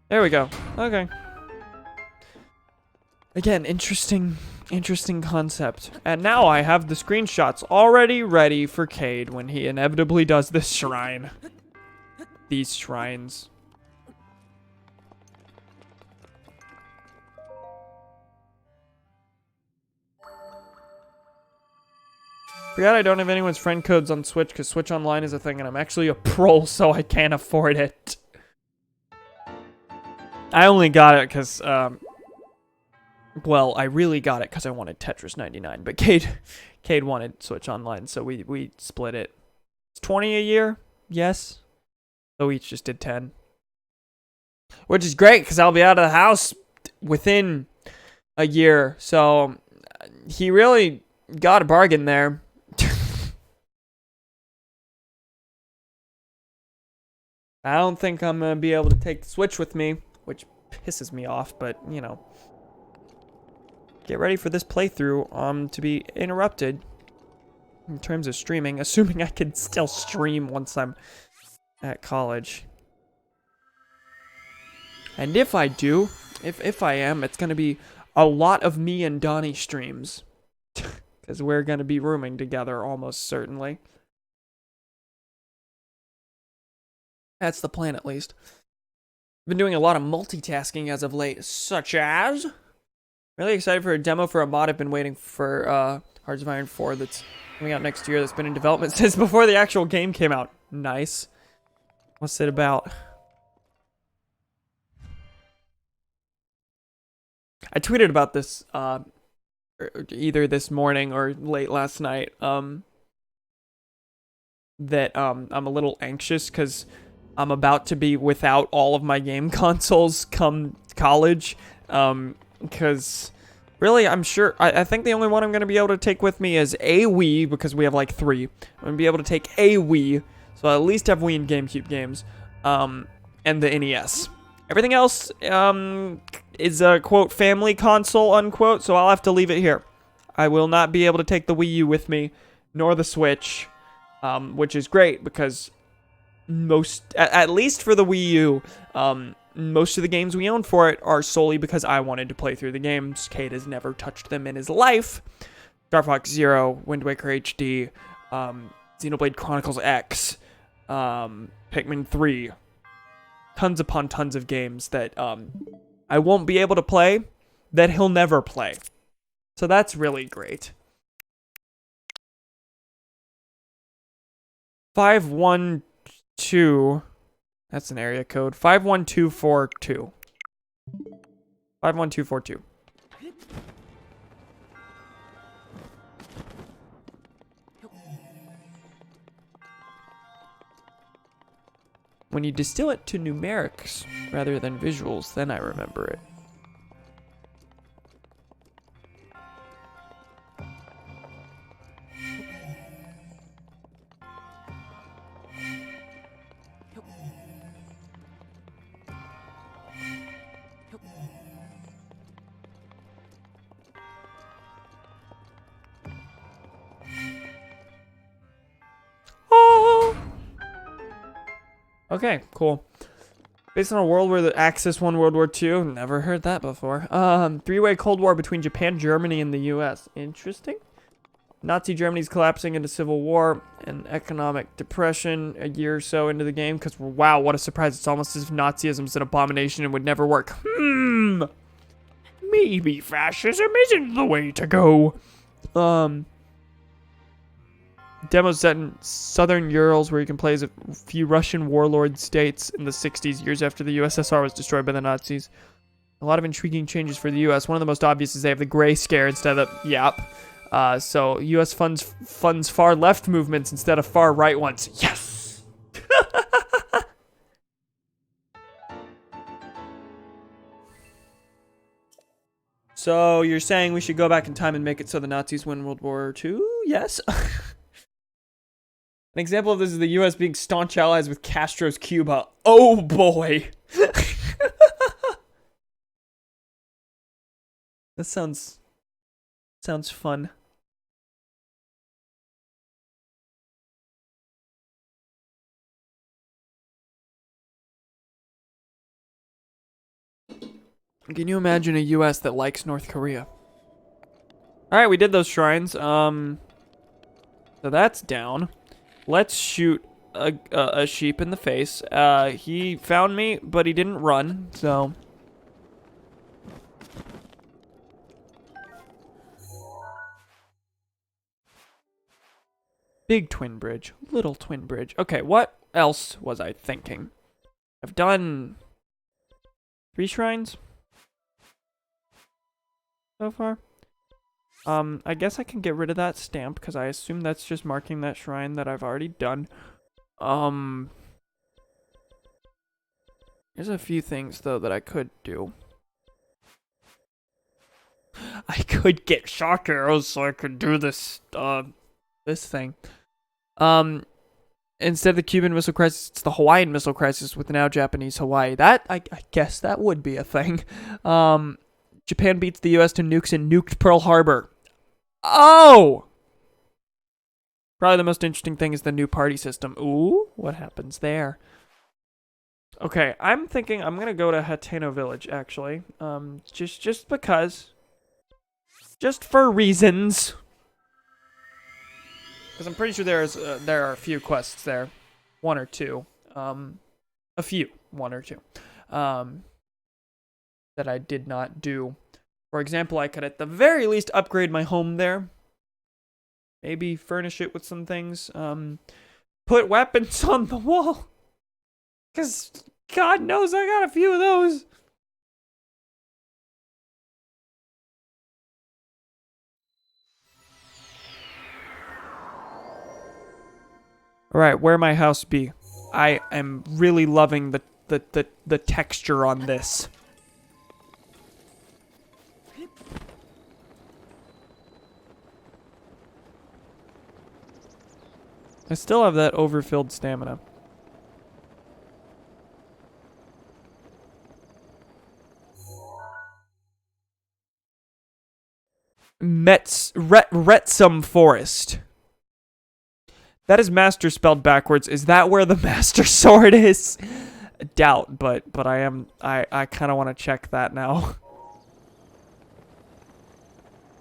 There we go. Okay. Again, interesting concept. And now I have the screenshots already ready for Cade when he inevitably does this shrine. These shrines. Forgot I don't have anyone's friend codes on Switch because Switch Online is a thing and I'm actually a pro, so I can't afford it. I only got it because, well, I really got it because I wanted Tetris 99, but Cade wanted Switch Online, so we split it. It's 20 a year, yes. So we each just did 10. Which is great because I'll be out of the house within a year, so he really got a bargain there. I don't think I'm going to be able to take the Switch with me, which pisses me off, but, you know. Get ready for this playthrough to be interrupted in terms of streaming, assuming I can still stream once I'm at college. And if I do, if I am, it's going to be a lot of me and Donnie streams. Because we're going to be rooming together almost certainly. That's the plan, at least. I've been doing a lot of multitasking as of late, such as... Really excited for a demo for a mod I've been waiting for, Hearts of Iron 4 that's coming out next year that's been in development since before the actual game came out. Nice. What's it about? I tweeted about this, either this morning or late last night, that, I'm a little anxious because I'm about to be without all of my game consoles come college, because really, I'm sure, I think the only one I'm going to be able to take with me is a Wii, because we have like 3. I'm going to be able to take a Wii, so I'll at least have Wii and GameCube games, and the NES. Everything else, is a, quote, family console, unquote, so I'll have to leave it here. I will not be able to take the Wii U with me, nor the Switch, which is great, because at least for the Wii U, most of the games we own for it are solely because I wanted to play through the games. Cade has never touched them in his life. Star Fox Zero, Wind Waker HD, Xenoblade Chronicles X, Pikmin 3. Tons upon tons of games that I won't be able to play, that he'll never play. So that's really great. 512... That's an area code. 51242. 51242. When you distill it to numerics rather than visuals, then I remember it. Okay, cool. Based on a world where the Axis won World War II. Never heard that before. Three-way Cold War between Japan, Germany, and the U.S. Interesting. Nazi Germany's collapsing into civil war and economic depression a year or so into the game. Because, wow, what a surprise. It's almost as if Nazism's an abomination and would never work. Maybe fascism isn't the way to go. Demos set in southern Urals where you can play as a few Russian warlord states in the 60s, years after the USSR was destroyed by the Nazis. A lot of intriguing changes for the US. One of the most obvious is they have the gray scare instead of the, yep. So US funds far left movements instead of far right ones. Yes! So you're saying we should go back in time and make it so the Nazis win World War II? Yes. An example of this is the U.S. being staunch allies with Castro's Cuba. Oh boy. That sounds fun. Can you imagine a U.S. that likes North Korea? All right, we did those shrines. So that's down. Let's shoot a sheep in the face. He found me, but he didn't run, so. Big twin bridge, little twin bridge. Okay, what else was I thinking? I've done 3 shrines so far. I guess I can get rid of that stamp because I assume that's just marking that shrine that I've already done. There's a few things though that I could do. I could get shock arrows so I could do this this thing. Instead of the Cuban Missile Crisis, it's the Hawaiian Missile Crisis with now Japanese Hawaii. That I guess that would be a thing. Japan beats the US to nukes and nuked Pearl Harbor. Oh! Probably the most interesting thing is the new party system. Ooh, what happens there? Okay, I'm thinking I'm gonna go to Hateno Village, actually. Just because. Just for reasons. Because I'm pretty sure there are a few quests there. 1 or 2. A few. 1 or 2. That I did not do. For example, I could at the very least upgrade my home there. Maybe furnish it with some things. Put weapons on the wall. Because God knows I got a few of those. Alright, where my house be? I am really loving the texture on this. I still have that overfilled stamina. Retsum Forest. That is master spelled backwards. Is that where the master sword is? Doubt, but I kind of want to check that now.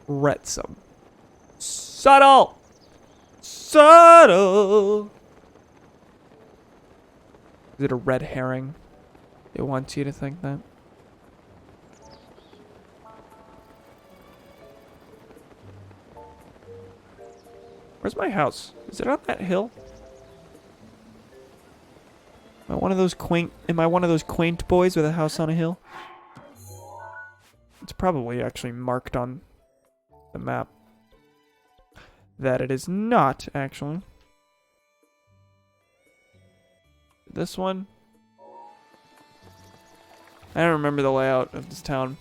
Retsum. Subtle. Subtle. Is it a red herring? It wants you to think that. Where's my house? Is it on that hill? Am I one of those quaint boys with a house on a hill? It's probably actually marked on the map. That it is not, actually. This one? I don't remember the layout of this town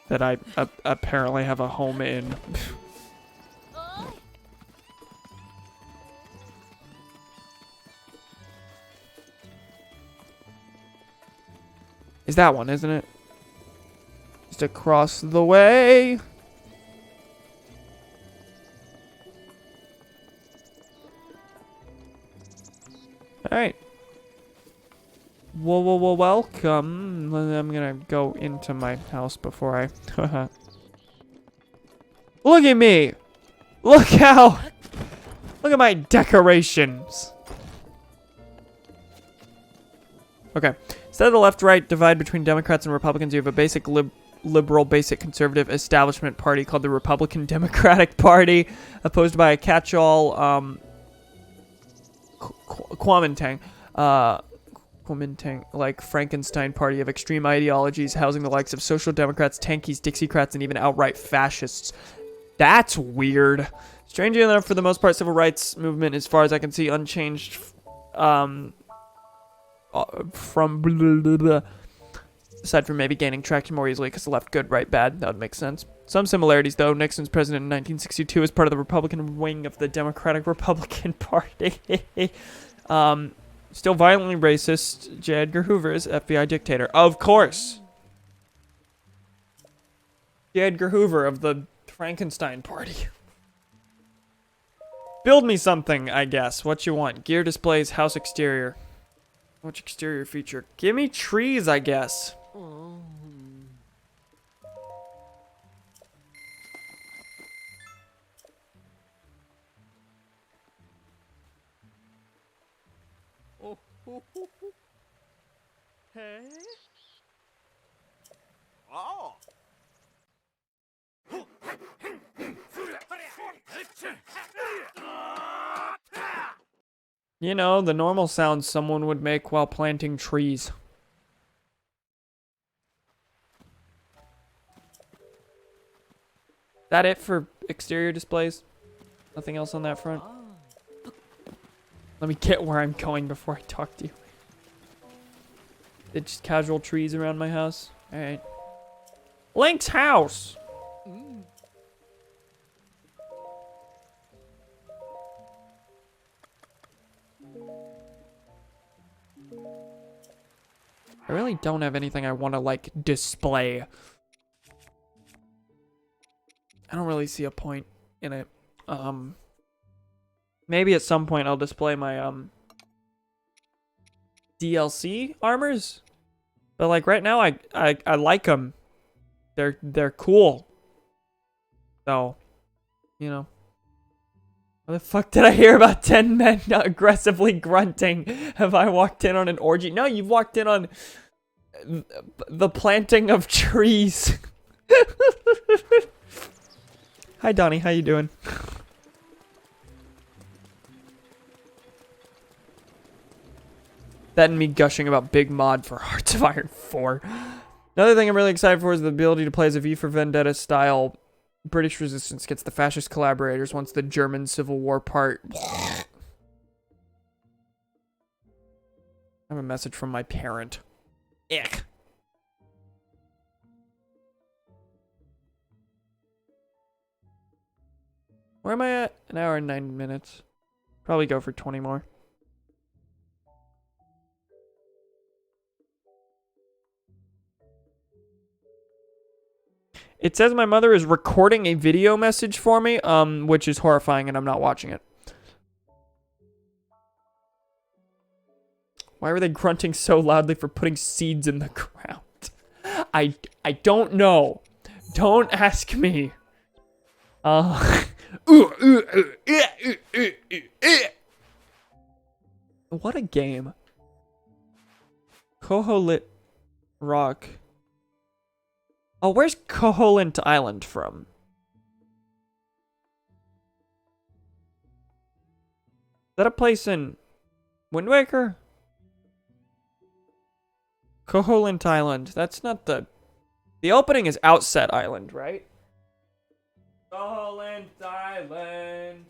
that I apparently have a home in. Is that one, isn't it? Just across the way. Alright. Whoa, whoa, whoa, welcome. I'm gonna go into my house before I... Look at me! Look how... Look at my decorations. Okay. Instead of the left-right divide between Democrats and Republicans, you have a basic liberal, basic conservative establishment party called the Republican Democratic Party, opposed by a catch-all, Kuomintang, like Frankenstein party of extreme ideologies, housing the likes of social democrats, tankies, Dixiecrats, and even outright fascists. That's weird. Strangely enough, for the most part, civil rights movement, as far as I can see, unchanged, from aside from maybe gaining traction more easily because the left good, right bad. That would make sense. Some similarities, though. Nixon's president in 1962 as part of the Republican wing of the Democratic Republican Party. Still violently racist. J. Edgar Hoover is FBI dictator. Of course. J. Edgar Hoover of the Frankenstein Party. Build me something, I guess. What you want? Gear displays, house exterior. Which exterior feature? Give me trees, I guess. Hey? Oh. You know, the normal sounds someone would make while planting trees. That it for exterior displays? Nothing else on that front? Let me get where I'm going before I talk to you. It's just casual trees around my house. Alright. Link's house! I really don't have anything I want to, like, display. I don't really see a point in it. Maybe at some point I'll display my, DLC armors. But, like, right now I like them. They're cool. So, you know. What the fuck did I hear about 10 men aggressively grunting? Have I walked in on an orgy? No, you've walked in on the planting of trees. Hi, Donnie. How you doing? That and me gushing about Big Mod for Hearts of Iron 4. Another thing I'm really excited for is the ability to play as a V for Vendetta style British resistance gets the fascist collaborators once the German Civil War part. I have a message from my parent. Ick. Where am I at? An hour and 9 minutes. Probably go for 20 more. It says my mother is recording a video message for me, which is horrifying, and I'm not watching it. Why were they grunting so loudly for putting seeds in the ground? I don't know. Don't ask me. What a game. Koholit Rock. Oh, where's Koholint Island from? Is that a place in Wind Waker? Koholint Island. That's not the... The opening is Outset Island, right? Koholint Island.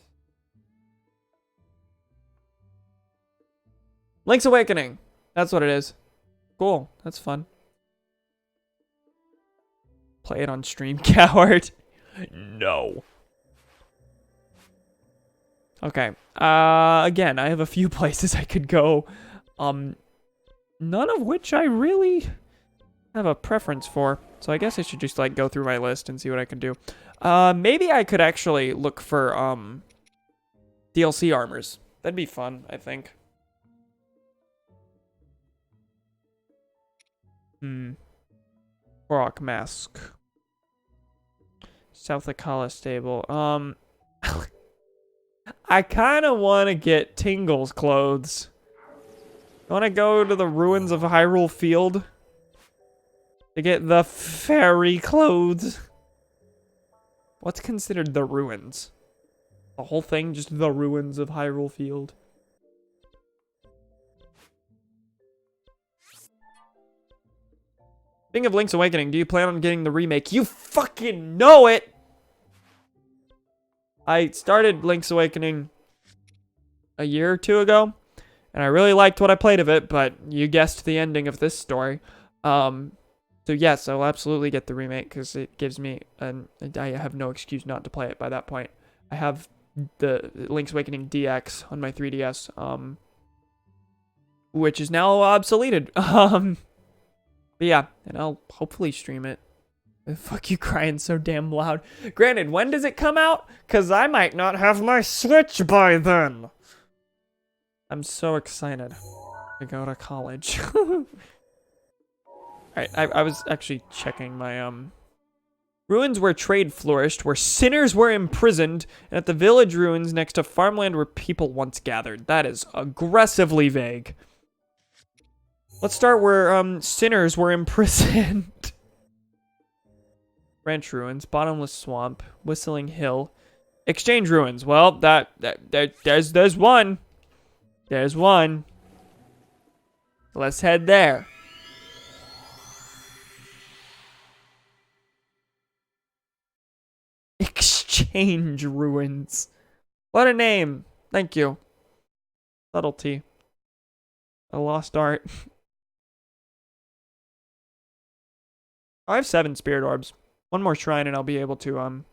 Link's Awakening. That's what it is. Cool. That's fun. Play it on stream, coward. No. Okay. Again, I have a few places I could go. None of which I really have a preference for. So I guess I should just, like, go through my list and see what I can do. Maybe I could actually look for, DLC armors. That'd be fun, I think. Rock Mask. South Akala Stable. I kind of want to get Tingle's clothes. I want to go to the ruins of Hyrule Field to get the fairy clothes. What's considered the ruins? The whole thing, just the ruins of Hyrule Field. Speaking of Link's Awakening, do you plan on getting the remake? You fucking know it! I started Link's Awakening a year or two ago, and I really liked what I played of it, but you guessed the ending of this story. So yes, I'll absolutely get the remake, because it gives me I have no excuse not to play it by that point. I have the Link's Awakening DX on my 3DS, which is now obsoleted. But yeah, and I'll hopefully stream it. Fuck you crying so damn loud. Granted, when does it come out? Because I might not have my Switch by then. I'm so excited to go to college. Alright, I was actually checking my, ruins where trade flourished, where sinners were imprisoned, and at the village ruins next to farmland where people once gathered. That is aggressively vague. Let's start where, sinners were imprisoned. Ranch ruins, bottomless swamp, whistling hill, exchange ruins. Well, there's one. There's one. Let's head there. Exchange ruins. What a name. Thank you. Subtlety. A lost art. I have 7 spirit orbs. One more shrine and I'll be able to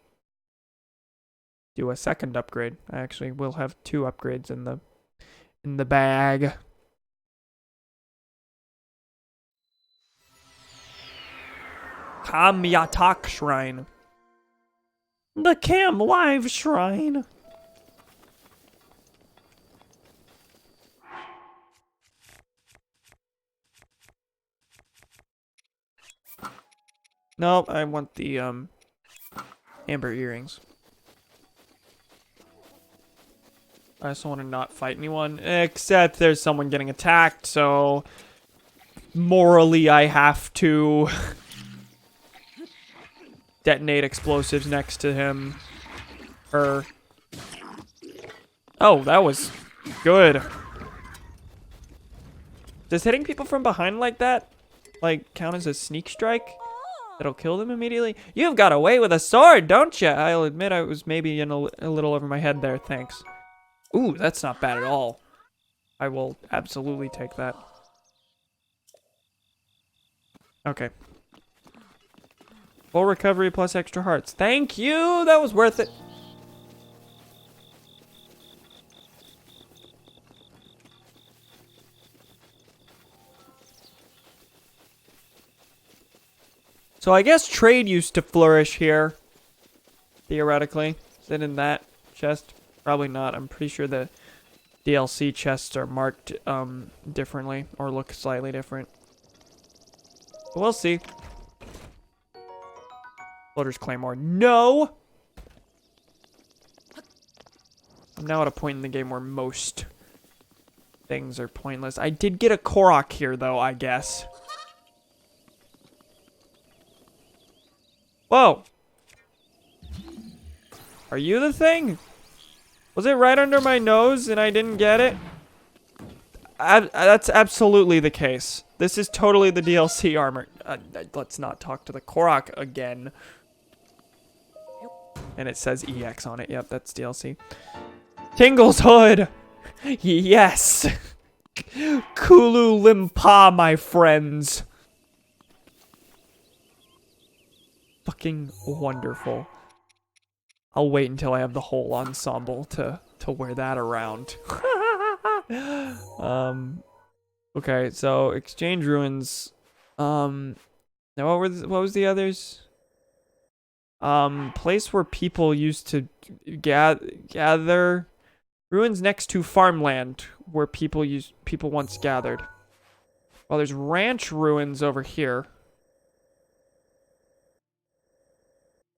do a second upgrade. I actually will have 2 upgrades in the bag. Kamyatak Shrine. The Cam Live Shrine. Nope, I want the amber earrings. I also want to not fight anyone, except there's someone getting attacked, so morally I have to detonate explosives next to him. Her. Oh, that was good. Does hitting people from behind like that, like, count as a sneak strike? That'll kill them immediately? You've got away with a sword, don't you? I'll admit I was maybe in a little over my head there, thanks. Ooh, that's not bad at all. I will absolutely take that. Okay. Full recovery plus extra hearts. Thank you! That was worth it. So I guess trade used to flourish here. Theoretically. Is it in that chest? Probably not. I'm pretty sure the DLC chests are marked differently or look slightly different. But we'll see. Floater's Claymore. No! I'm now at a point in the game where most things are pointless. I did get a Korok here, though, I guess. Whoa! Are you the thing? Was it right under my nose and I didn't get it? That's absolutely the case. This is totally the DLC armor. Let's not talk to the Korok again. And it says EX on it. Yep, that's DLC. Tingle's hood! Yes! Kulu Limpa, my friends. Fucking wonderful. I'll wait until I have the whole ensemble to wear that around. Okay, so exchange ruins. Now what was the others? Place where people used to gather. Ruins next to farmland where people once gathered. Well, there's ranch ruins over here.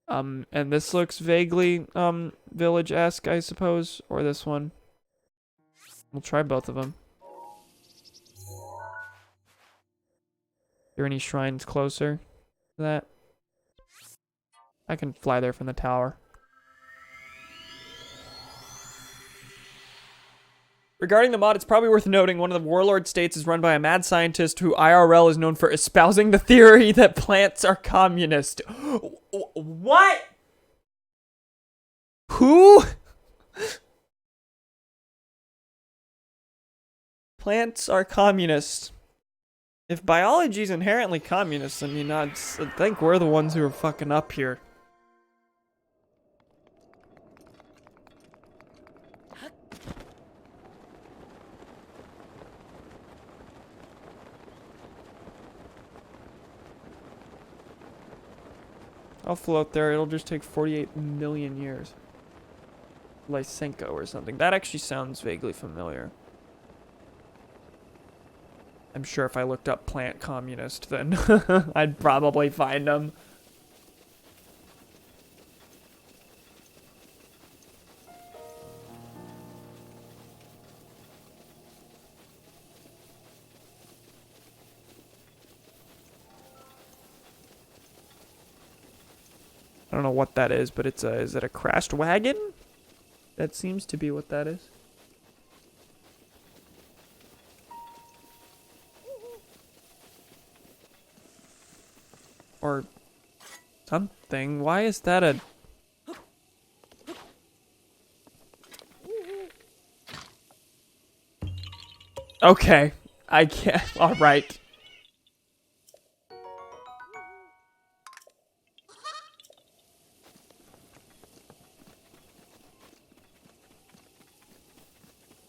And this looks vaguely, village-esque, I suppose. Or this one. We'll try both of them. Are there any shrines closer to that? I can fly there from the tower. Regarding the mod, it's probably worth noting one of the warlord states is run by a mad scientist who IRL is known for espousing the theory that plants are communist. What? Who? Plants are communist. If biology is inherently communist, I mean, I think we're the ones who are fucking up here. I'll float there. It'll just take 48 million years. Lysenko or something. That actually sounds vaguely familiar. I'm sure if I looked up plant communist, then I'd probably find them. I don't know what that is, but it's is it a crashed wagon? That seems to be what that is. Or something. Why is that a... Okay. I can't... Alright.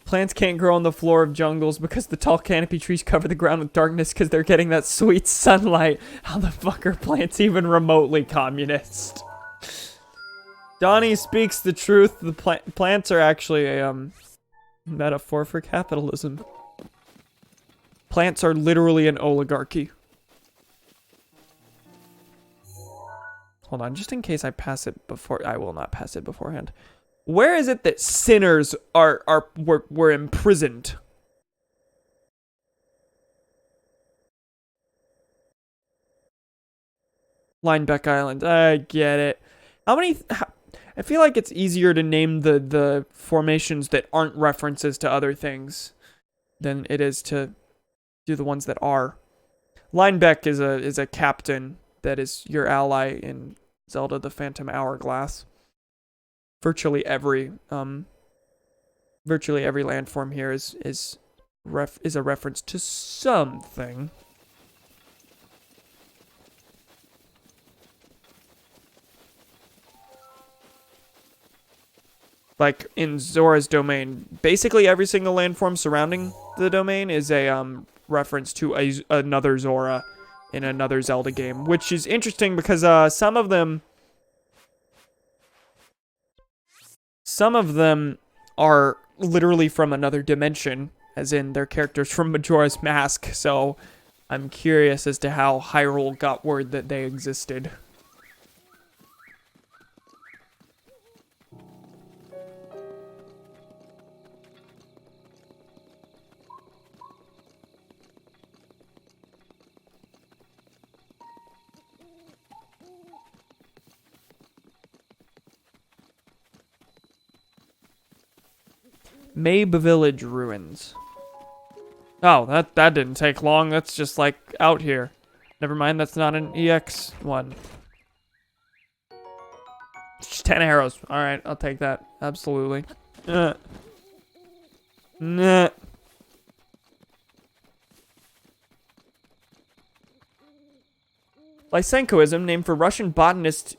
Plants can't grow on the floor of jungles because the tall canopy trees cover the ground with darkness because they're getting that sweet sunlight. How the fuck are plants even remotely communist? Donnie speaks the truth. The plants are actually a metaphor for capitalism. Plants are literally an oligarchy. Hold on, just in case I pass it before... I will not pass it beforehand. Where is it that sinners were imprisoned? Linebeck Island. I get it. I feel like it's easier to name the formations that aren't references to other things than it is to do the ones that are. Linebeck is a captain that is your ally in Zelda: The Phantom Hourglass. Virtually every landform here is a reference to something. Like in Zora's domain, basically every single landform surrounding the domain is a reference to another Zora in another Zelda game, which is interesting because some of them are literally from another dimension, as in they're characters from Majora's Mask, so I'm curious as to how Hyrule got word that they existed. Mabe Village ruins. Oh, that didn't take long. That's just like out here. Never mind, that's not an EX one. Just 10 arrows. Alright, I'll take that. Absolutely. Nah. Lysenkoism, named for Russian botanist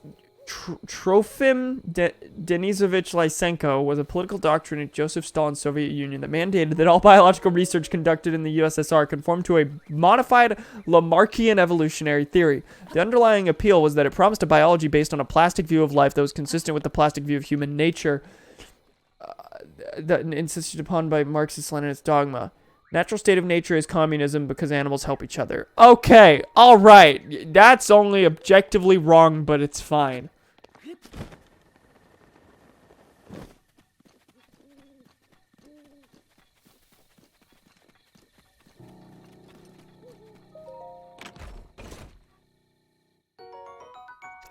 Trofim Denisovich Lysenko, was a political doctrine in Joseph Stalin's Soviet Union that mandated that all biological research conducted in the USSR conform to a modified Lamarckian evolutionary theory. The underlying appeal was that it promised a biology based on a plastic view of life that was consistent with the plastic view of human nature that insisted upon by Marxist-Leninist dogma. Natural state of nature is communism because animals help each other. Okay, alright. That's only objectively wrong, but it's fine.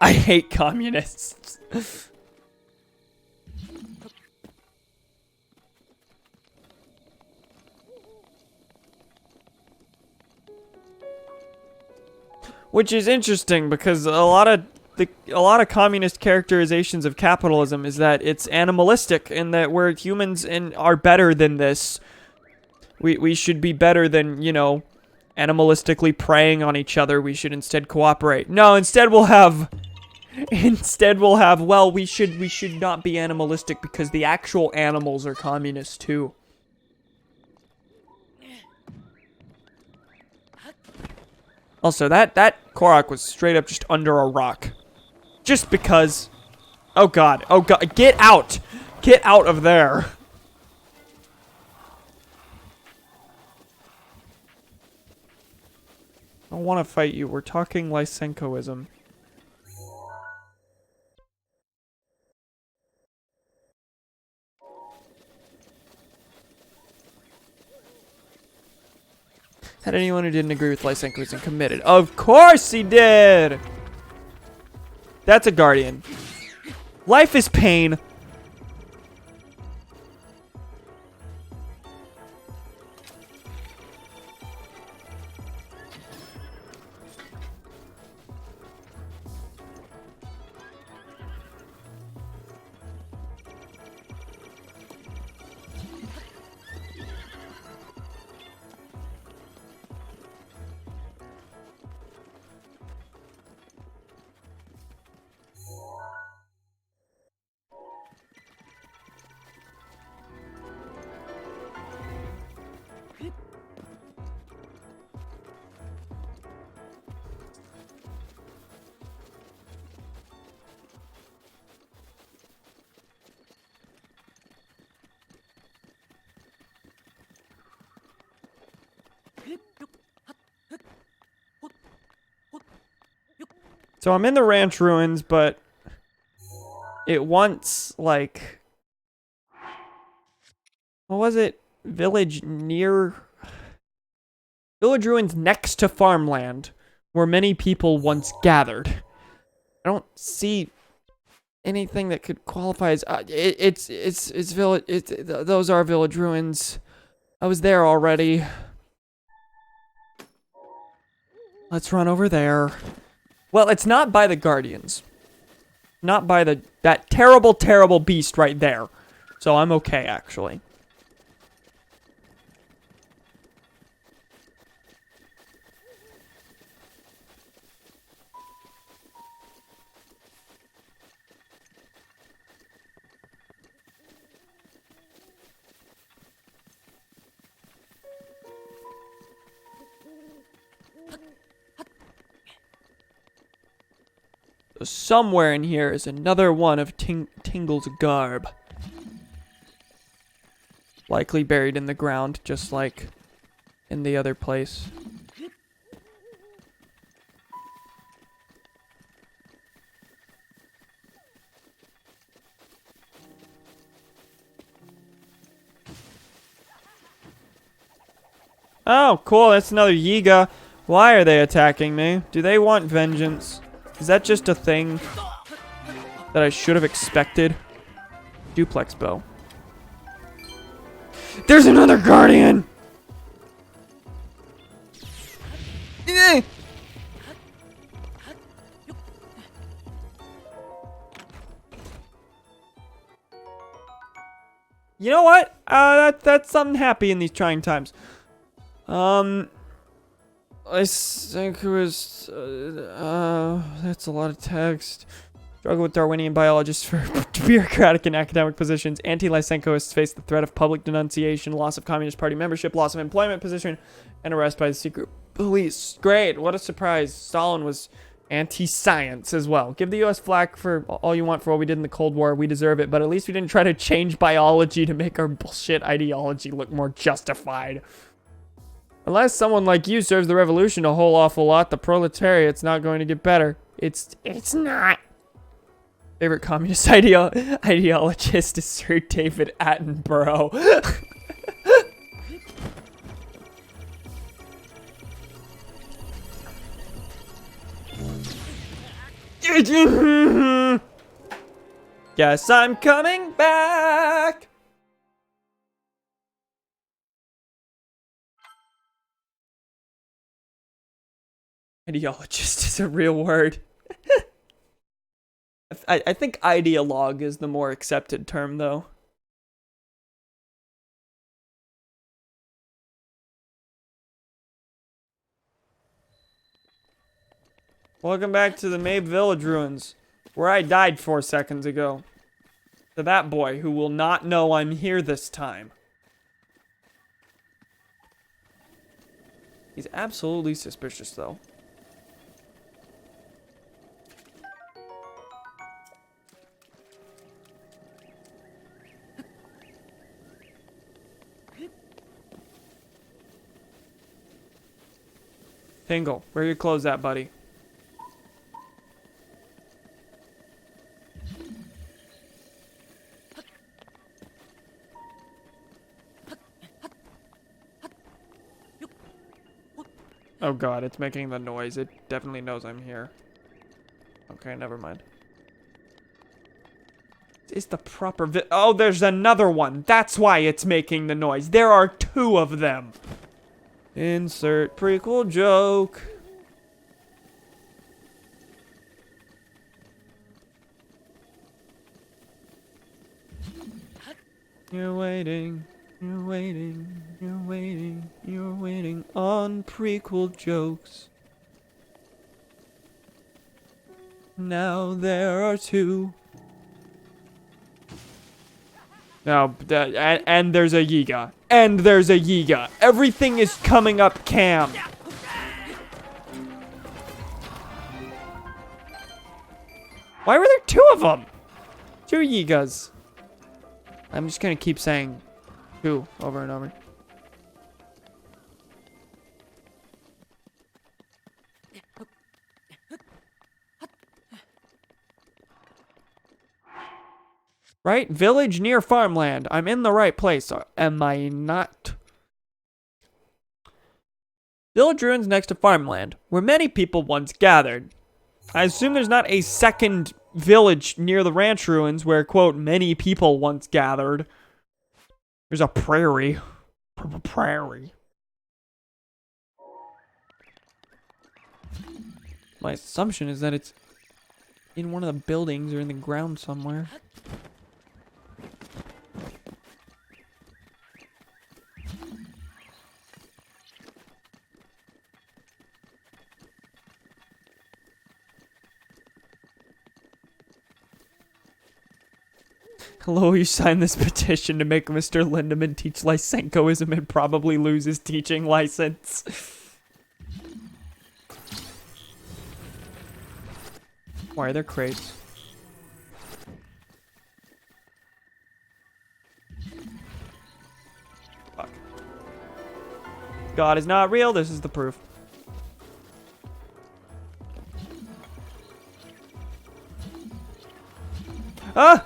I hate communists. Which is interesting because a lot of communist characterizations of capitalism is that it's animalistic and that we're humans and are better than this. We should be better than, you know, animalistically preying on each other. We should instead cooperate. No, instead we'll have well, we should not be animalistic because the actual animals are communists too. Also, that Korok was straight up just under a rock. Just because. Oh god, get out! Get out of there! I don't want to fight you, we're talking Lysenkoism. Had anyone who didn't agree with Lysenkoism committed? Of course he did! That's a guardian. Life is pain. So I'm in the ranch ruins, but it once, like, what was it? Village ruins next to farmland, where many people once gathered. I don't see anything that could qualify as it's village. Those are village ruins. I was there already. Let's run over there. Well, it's not by the Guardians. Not by that terrible, terrible beast right there. So I'm okay, actually. Somewhere in here is another one of Tingle's garb. Likely buried in the ground, just like in the other place. Oh, cool, that's another Yiga. Why are they attacking me? Do they want vengeance? Is that just a thing that I should have expected? Duplex bow. There's another guardian! Eh. You know what? That's something happy in these trying times. I think it was, that's a lot of text. Struggle with Darwinian biologists for bureaucratic and academic positions. Anti-Lysenkoists face the threat of public denunciation, loss of Communist Party membership, loss of employment position, and arrest by the secret police. Great, what a surprise. Stalin was anti-science as well. Give the U.S. flack for all you want for what we did in the Cold War. We deserve it, but at least we didn't try to change biology to make our bullshit ideology look more justified. Unless someone like you serves the revolution a whole awful lot, the proletariat's not going to get better. It's not. Favorite communist ideologist is Sir David Attenborough. Guess I'm coming back. Ideologist is a real word. I think ideologue is the more accepted term, though. Welcome back to the Mabe Village ruins, where I died 4 seconds ago. To that boy who will not know I'm here this time. He's absolutely suspicious, though. Tingle, where your clothes at, buddy? Oh god, it's making the noise. It definitely knows I'm here. Okay, never mind. Is the proper oh, there's another one. That's why it's making the noise. There are 2 of them. Insert prequel joke. You're waiting, you're waiting, you're waiting, you're waiting on prequel jokes. Now there are 2. Now, and there's a Yiga. And there's a Yiga. Everything is coming up cam. Why were there 2 of them? 2 Yigas. I'm just gonna keep saying 2 over and over. Right? Village near farmland. I'm in the right place. Am I not? Village ruins next to farmland, where many people once gathered. I assume there's not a second village near the ranch ruins where, quote, many people once gathered. There's a prairie. Prairie. My assumption is that it's in one of the buildings or in the ground somewhere. Hello, you signed this petition to make Mr. Lindemann teach Lysenkoism and probably lose his teaching license. Why are there crates? Fuck. God is not real, this is the proof. Ah!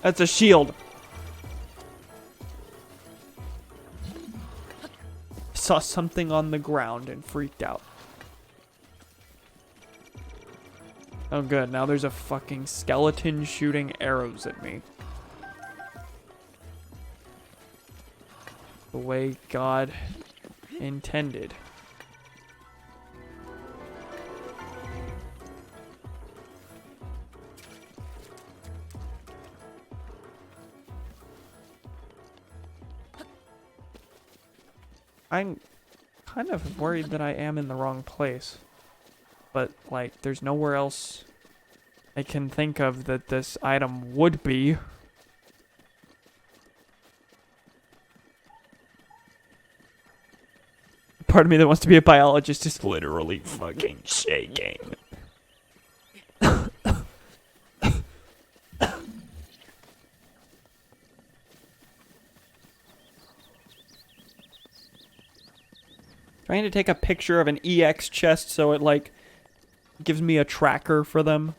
That's a shield. Saw something on the ground and freaked out. Oh good, now there's a fucking skeleton shooting arrows at me. The way God intended. I'm kind of worried that I am in the wrong place. But, like, there's nowhere else I can think of that this item would be. Part of me that wants to be a biologist is literally fucking shaking. Trying to take a picture of an EX chest so it, like, gives me a tracker for them.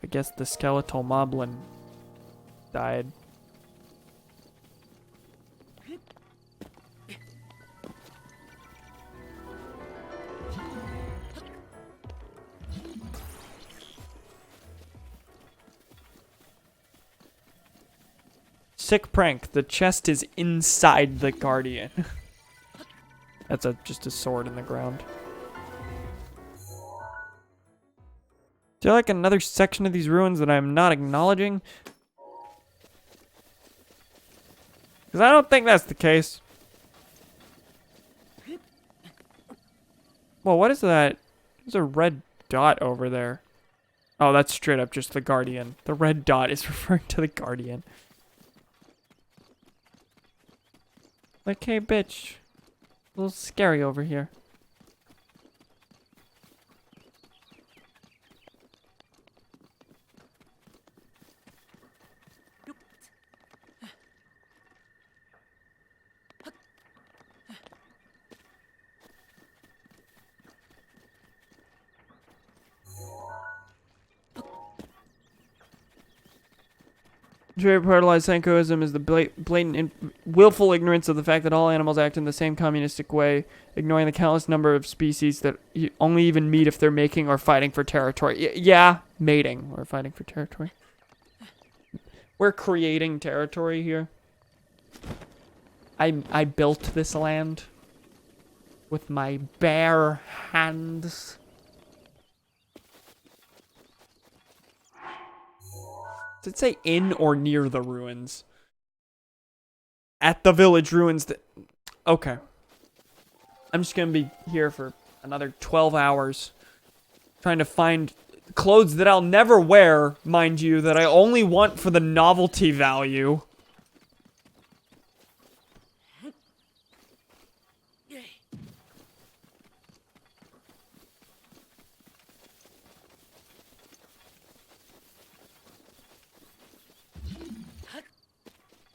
I guess the skeletal moblin died. Sick prank. The chest is inside the guardian. That's just a sword in the ground. Is there like another section of these ruins that I'm not acknowledging? Because I don't think that's the case. Well, what is that? There's a red dot over there. Oh, that's straight up just the guardian. The red dot is referring to the guardian. Like, hey, bitch. A little scary over here. Paralyzed Sankoism is the blatant, willful ignorance of the fact that all animals act in the same communistic way, ignoring the countless number of species that you only even meet if they're mating or fighting for territory. Yeah, mating or fighting for territory. We're creating territory here. I built this land with my bare hands. Does it say in or near the ruins? At the village ruins. Okay. I'm just gonna be here for another 12 hours. Trying to find clothes that I'll never wear, mind you, that I only want for the novelty value.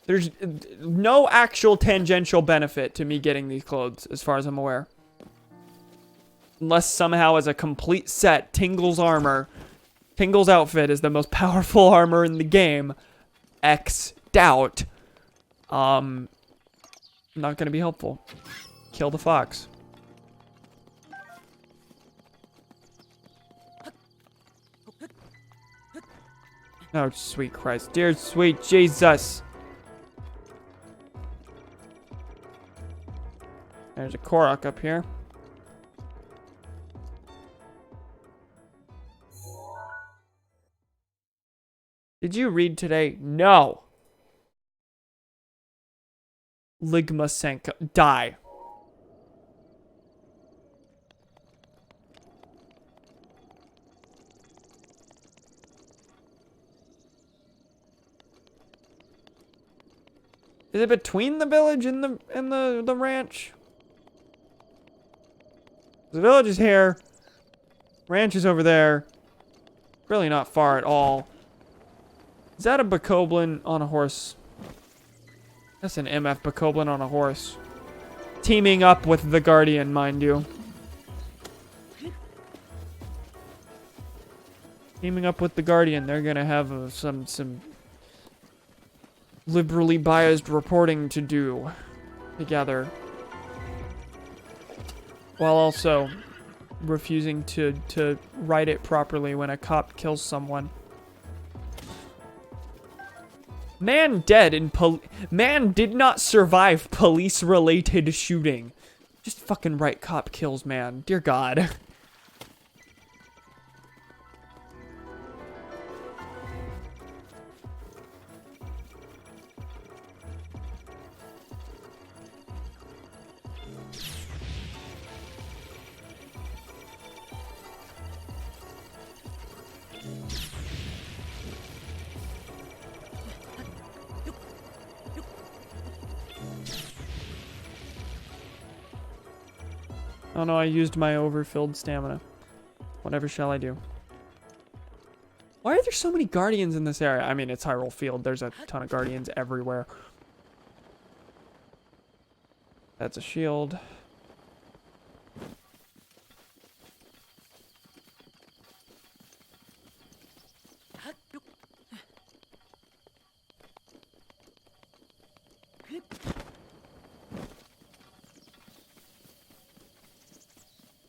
There's no actual tangential benefit to me getting these clothes, as far as I'm aware. Unless somehow as a complete set, Tingle's armor, Tingle's outfit is the most powerful armor in the game. Doubt. Not gonna be helpful. Kill the fox. Oh, sweet Christ. Dear sweet Jesus. There's a Korok up here. Did you read today? No. Ligma Senka. Die. Is it between the village and the ranch? The village is here. Ranch is over there. Really not far at all. Is that a Bokoblin on a horse? That's an MF Bokoblin on a horse. Teaming up with the Guardian, mind you. Teaming up with the Guardian. They're gonna have some liberally biased reporting to do together. While also refusing to write it properly when a cop kills someone. Man dead in man did not survive police-related shooting. Just fucking write cop kills, man. Dear God. Oh no, I used my overfilled stamina. Whatever shall I do? Why are there so many guardians in this area? I mean, it's Hyrule Field. There's a ton of guardians everywhere. That's a shield.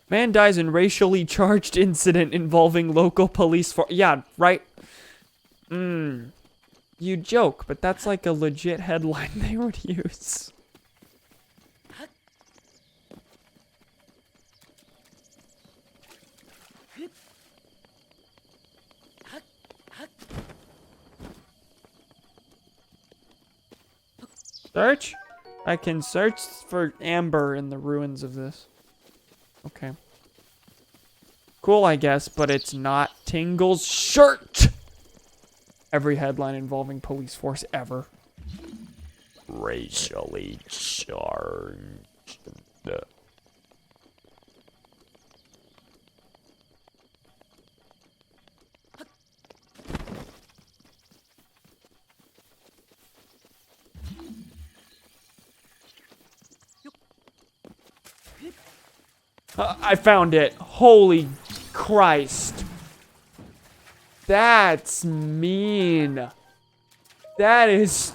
Man dies in racially charged incident involving local police for— yeah, right. You joke, but that's like a legit headline they would use. Search? I can search for amber in the ruins of this. Okay. Cool, I guess, but it's not Tingle's shirt! Every headline involving police force ever. Racially charged. I found it. Holy Christ. That's mean. That is...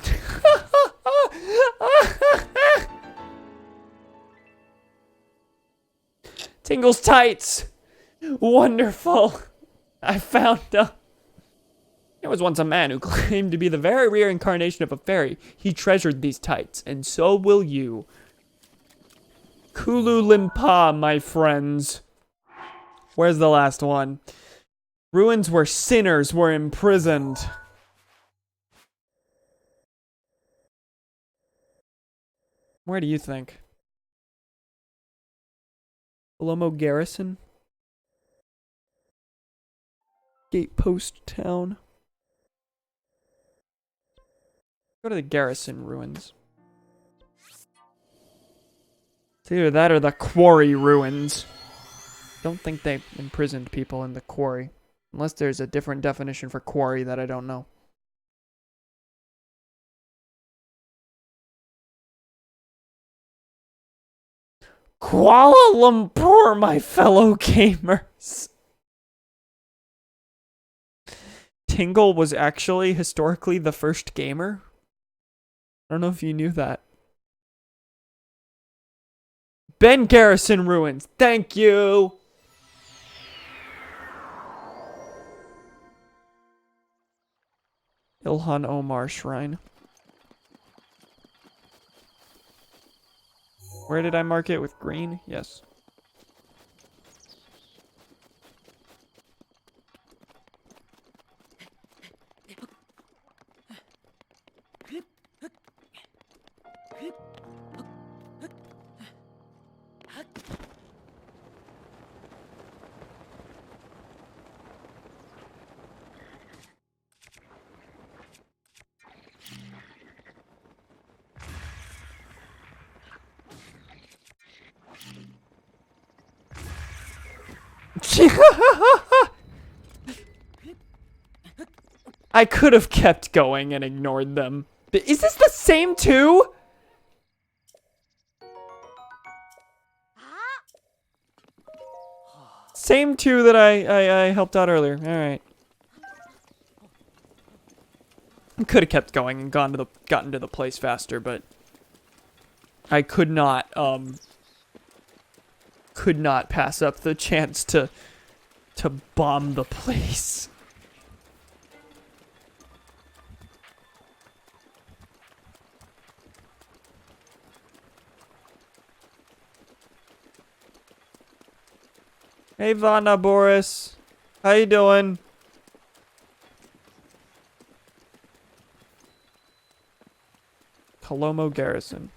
Tingle's tights. Wonderful. I found them. There was once a man who claimed to be the very reincarnation of a fairy. He treasured these tights, and so will you. Kulu Limpa, my friends. Where's the last one? Ruins where sinners were imprisoned. Where do you think? Palomo Garrison? Gatepost Town? Go to the Garrison ruins. It's either that or the Quarry ruins. Don't think they imprisoned people in the quarry. Unless there's a different definition for quarry that I don't know. Kuala Lumpur, my fellow gamers. Tingle was actually historically the first gamer. I don't know if you knew that. Ben Garrison ruins. Thank you. Ilhan Omar Shrine. Where did I mark it? With green? Yes. I could have kept going and ignored them. Is this the same two? Same two that I helped out earlier. Alright. I could have kept going and gotten to the place faster, but I could not pass up the chance to bomb the place. Hey Vana Boris, how you doing? Palomo Garrison.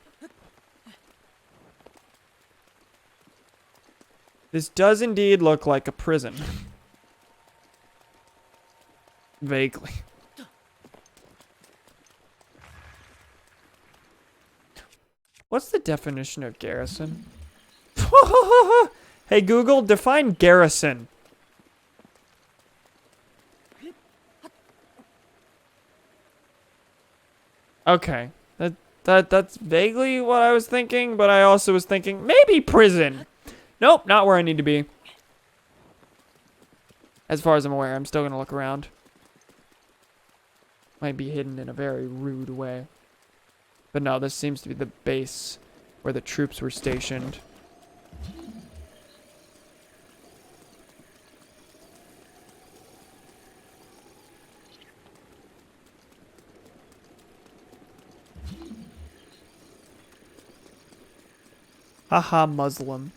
This does indeed look like a prison. Vaguely. What's the definition of garrison? Hey Google, define garrison. Okay. That's vaguely what I was thinking, but I also was thinking maybe prison. Nope, not where I need to be. As far as I'm aware, I'm still gonna look around. Might be hidden in a very rude way. But no, this seems to be the base where the troops were stationed. Haha, Muslim.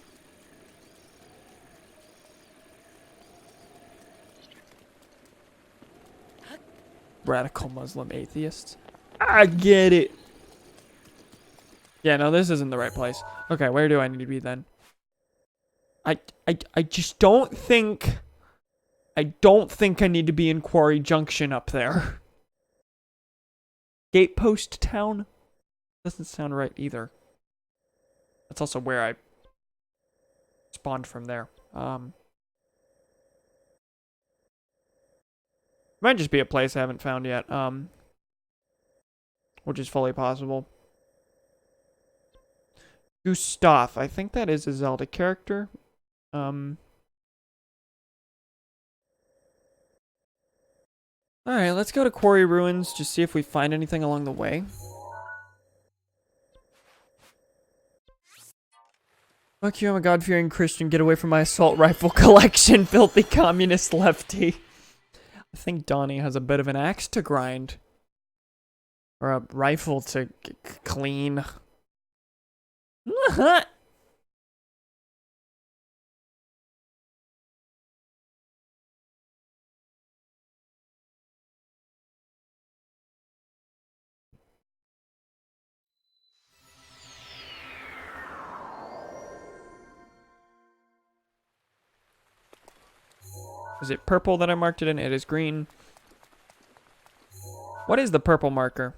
Radical Muslim atheists. I get it. Yeah, no, this isn't the right place. Okay, where do I need to be then? I just don't think... I don't think I need to be in Quarry Junction up there. Gatepost Town? Doesn't sound right either. That's also where I spawned from there. Might just be a place I haven't found yet. Which is fully possible. Gustav. I think that is a Zelda character. Alright, let's go to Quarry Ruins, just see if we find anything along the way. Fuck you, I'm a God-fearing Christian. Get away from my assault rifle collection, filthy communist lefty. I think Donnie has a bit of an axe to grind. Or a rifle to clean. Is it purple that I marked it in? It is green. What is the purple marker?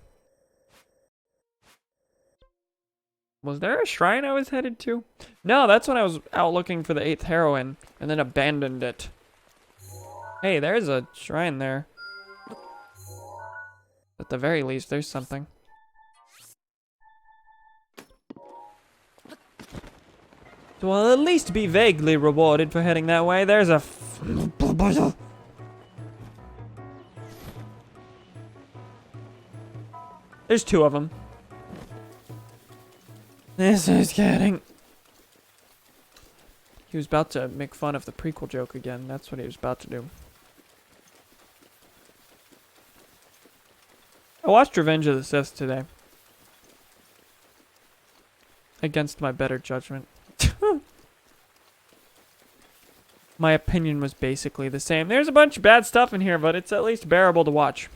Was there a shrine I was headed to? No, that's when I was out looking for the 8th heroine and then abandoned it. Hey, there's a shrine there. At the very least, there's something. So I'll at least be vaguely rewarded for heading that way. There's a... There's 2 of them. This is getting... He was about to make fun of the prequel joke again. That's what he was about to do. I watched Revenge of the Sith today. Against my better judgment. My opinion was basically the same. There's a bunch of bad stuff in here, but it's at least bearable to watch.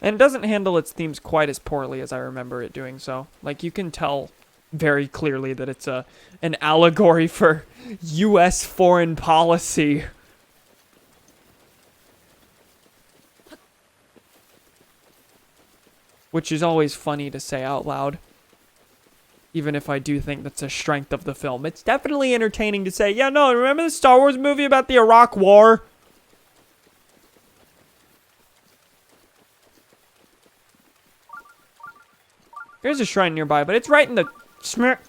And it doesn't handle its themes quite as poorly as I remember it doing so. Like, you can tell very clearly that it's an allegory for U.S. foreign policy. Which is always funny to say out loud. Even if I do think that's a strength of the film. It's definitely entertaining to say, yeah, no, remember the Star Wars movie about the Iraq War? There's a shrine nearby, but it's right in the smack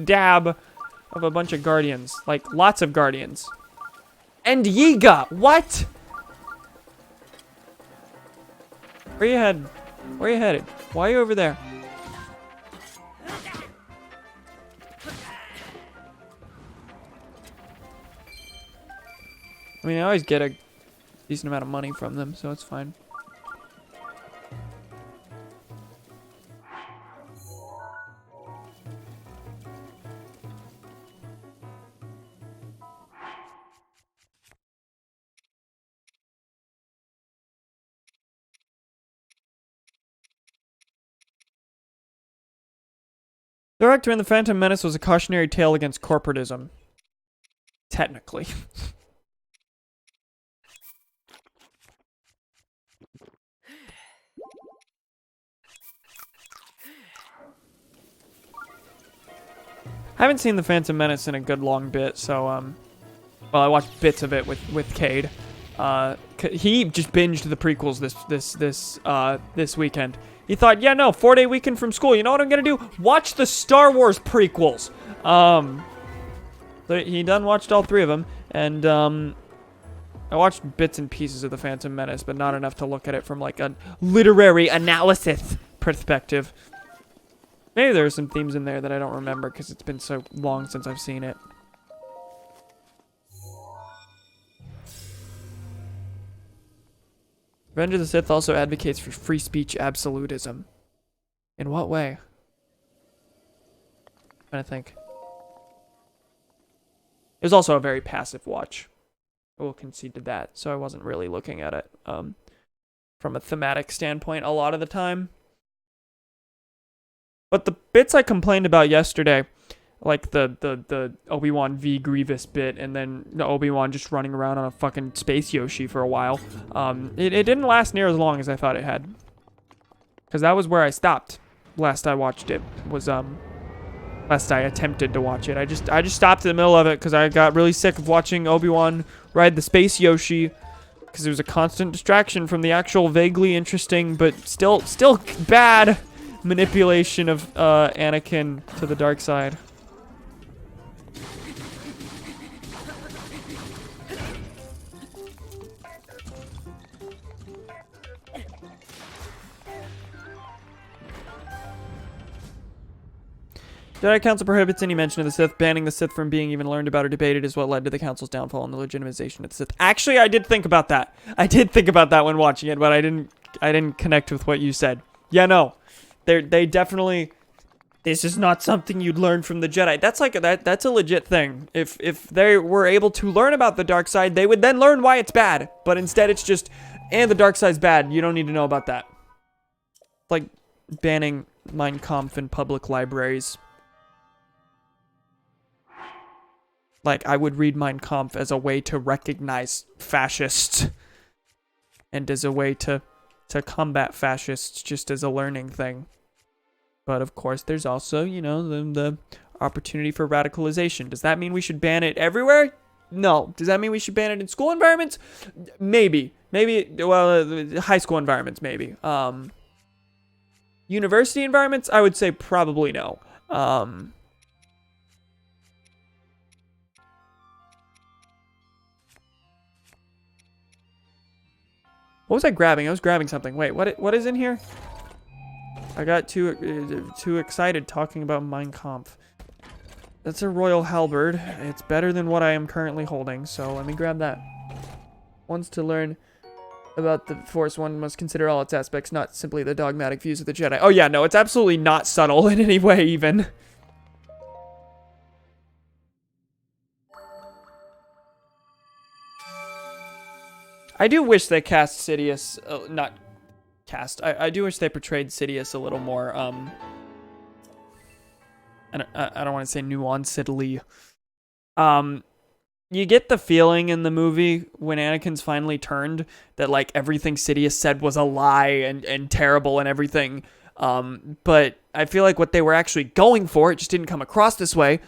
dab of a bunch of guardians. Like, lots of guardians. And Yiga! What? Where you headed? Where you headed? Why are you over there? I mean, I always get a decent amount of money from them, so it's fine. The director in The Phantom Menace was a cautionary tale against corporatism. Technically. I haven't seen The Phantom Menace in a good long bit, so, Well, I watched bits of it with Cade. He just binged the prequels this weekend. He thought, yeah, no, 4-day weekend from school. You know what I'm gonna do? Watch the Star Wars prequels. He done watched all 3 of them, and I watched bits and pieces of The Phantom Menace, but not enough to look at it from like a literary analysis perspective. Maybe there are some themes in there that I don't remember because it's been so long since I've seen it. Revenge of the Sith also advocates for free speech absolutism. In what way? I'm trying to think. It was also a very passive watch. I will concede to that, so I wasn't really looking at it from a thematic standpoint a lot of the time. But the bits I complained about yesterday, like the Obi-Wan v Grievous bit, and then the Obi-Wan just running around on a fucking space Yoshi for a while, it didn't last near as long as I thought it had. Because that was where I stopped last I watched it, was last I attempted to watch it. I just stopped in the middle of it because I got really sick of watching Obi-Wan ride the space Yoshi, because it was a constant distraction from the actual vaguely interesting but still bad manipulation of Anakin to the dark side. Jedi Council prohibits any mention of the Sith. Banning the Sith from being even learned about or debated is what led to the Council's downfall and the legitimization of the Sith. Actually, I did think about that. I did think about that when watching it, but I didn't connect with what you said. Yeah, no. They definitely... This is not something you'd learn from the Jedi. That's a legit thing. If they were able to learn about the dark side, they would then learn why it's bad. But instead, it's just, and the dark side's bad. You don't need to know about that. Like banning Mein Kampf in public libraries. Like, I would read Mein Kampf as a way to recognize fascists. And as a way to combat fascists, just as a learning thing. But, of course, there's also, you know, the opportunity for radicalization. Does that mean we should ban it everywhere? No. Does that mean we should ban it in school environments? Maybe. Maybe, well, high school environments, maybe. University environments, I would say probably no. What was I grabbing? I was grabbing something. Wait, what is in here? I got too excited talking about Mein Kampf. That's a royal halberd. It's better than what I am currently holding, so let me grab that. Once to learn about the Force, one must consider all its aspects, not simply the dogmatic views of the Jedi. Oh yeah, no, it's absolutely not subtle in any way, even. I do wish they cast Sidious, not cast. I do wish they portrayed Sidious a little more, and I don't want to say nuancedly. You get the feeling in the movie when Anakin's finally turned that like everything Sidious said was a lie and terrible and everything. But I feel like what they were actually going for, it just didn't come across this way.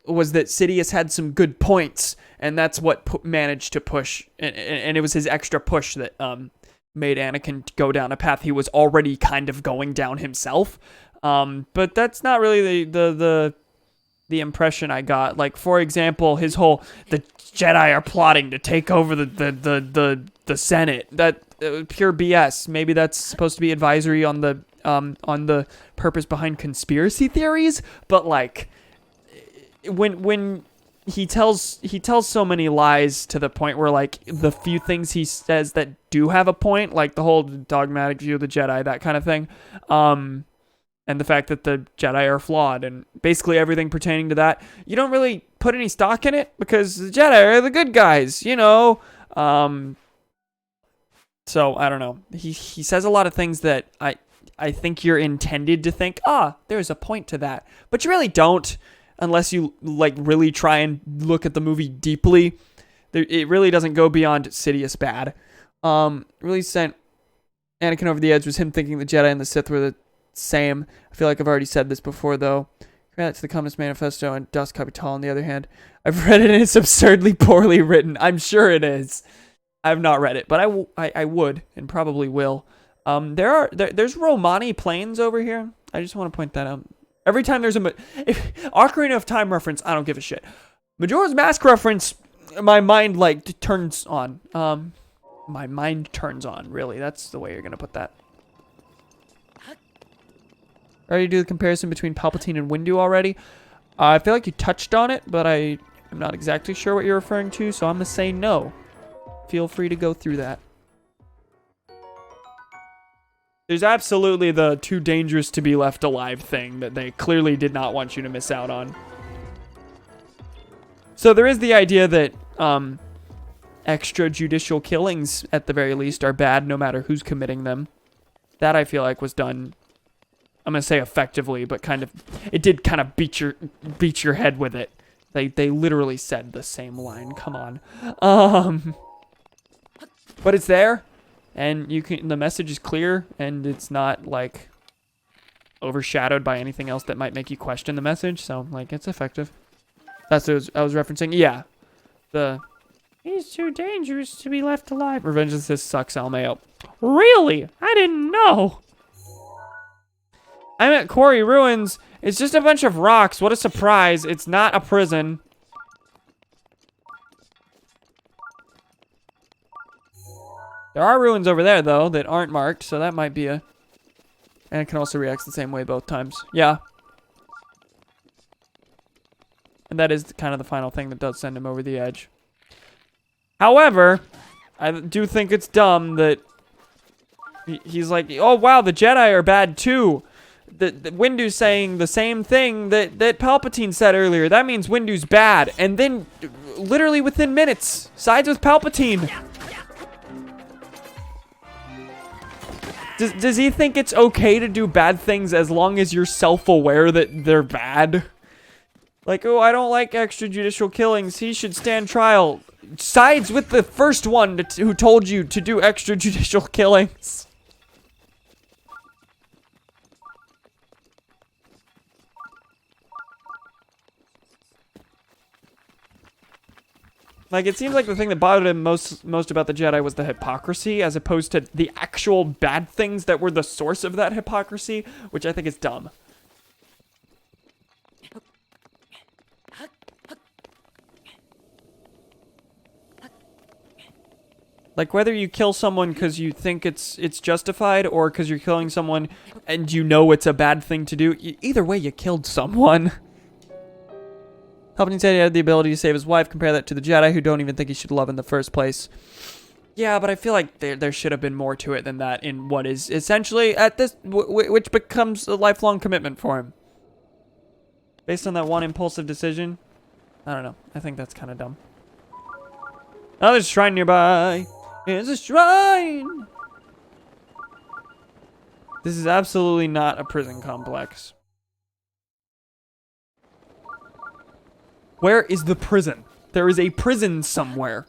Was that Sidious had some good points, and that's what managed to push, and it was his extra push that made Anakin go down a path he was already kind of going down himself. But that's not really the impression I got. Like, for example, his whole the Jedi are plotting to take over the Senate. That pure BS. Maybe that's supposed to be advisory on the purpose behind conspiracy theories, but like. When he tells so many lies to the point where like the few things he says that do have a point, like the whole dogmatic view of the Jedi, that kind of thing, and the fact that the Jedi are flawed and basically everything pertaining to that, you don't really put any stock in it because the Jedi are the good guys, you know. So I don't know. He says a lot of things that I think you're intended to think, there's a point to that, but you really don't. Unless you like really try and look at the movie deeply, it really doesn't go beyond Sidious bad. Really sent Anakin over the edge was him thinking the Jedi and the Sith were the same. I feel like I've already said this before though. That's the Communist Manifesto and Das Kapital on the other hand. I've read it and it's absurdly poorly written. I'm sure it is. I've not read it, but I would and probably will. There's Romani plains over here. I just want to point that out. Every time there's Ocarina of Time reference, I don't give a shit. Majora's Mask reference, my mind like turns on. My mind turns on, really. That's the way you're gonna put that. Already do the comparison between Palpatine and Windu already. I feel like you touched on it, but I am not exactly sure what you're referring to, so I'm gonna say no. Feel free to go through that. There's absolutely the too dangerous to be left alive thing that they clearly did not want you to miss out on. So there is the idea that extrajudicial killings, at the very least, are bad no matter who's committing them. That I feel like was done, I'm gonna say effectively, but it did kind of beat your head with it. They literally said the same line. Come on. But it's there, and the message is clear, and it's not like overshadowed by anything else that might make you question the message. So like, it's effective. That's what I was referencing. Yeah, he's too dangerous to be left alive. Revenge of the Sith sucks, Almayo. Really? I didn't know. I'm at Quarry Ruins. It's just a bunch of rocks. What a surprise. It's not a prison. There are ruins over there, though, that aren't marked, so that might be a... And it can also react the same way both times. Yeah. And that is kind of the final thing that does send him over the edge. However, I do think it's dumb that he's like, oh, wow, the Jedi are bad, too. The Windu's saying the same thing that Palpatine said earlier. That means Windu's bad. And then, literally within minutes, sides with Palpatine. Does he think it's okay to do bad things as long as you're self-aware that they're bad? Like, oh, I don't like extrajudicial killings. He should stand trial. Sides with the first one who told you to do extrajudicial killings. Like, it seems like the thing that bothered him most about the Jedi was the hypocrisy, as opposed to the actual bad things that were the source of that hypocrisy, which I think is dumb. Like, whether you kill someone because you think it's justified, or because you're killing someone and you know it's a bad thing to do, either way, you killed someone. Palpatine said he had the ability to save his wife. Compare that to the Jedi, who don't even think he should love in the first place. Yeah, but I feel like there should have been more to it than that in what is essentially, at this, which becomes a lifelong commitment for him. Based on that one impulsive decision. I don't know. I think that's kind of dumb. Oh, there's a shrine nearby. There's a shrine! This is absolutely not a prison complex. Where is the prison? There is a prison somewhere.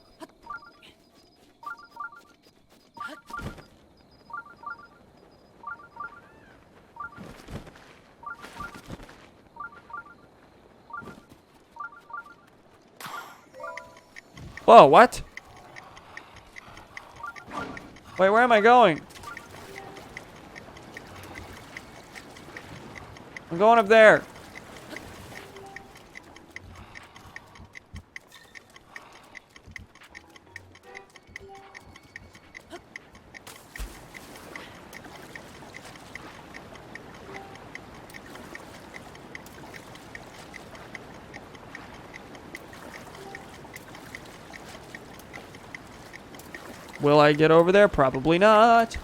Whoa, what? Wait, where am I going? I'm going up there. Will I get over there? Probably not.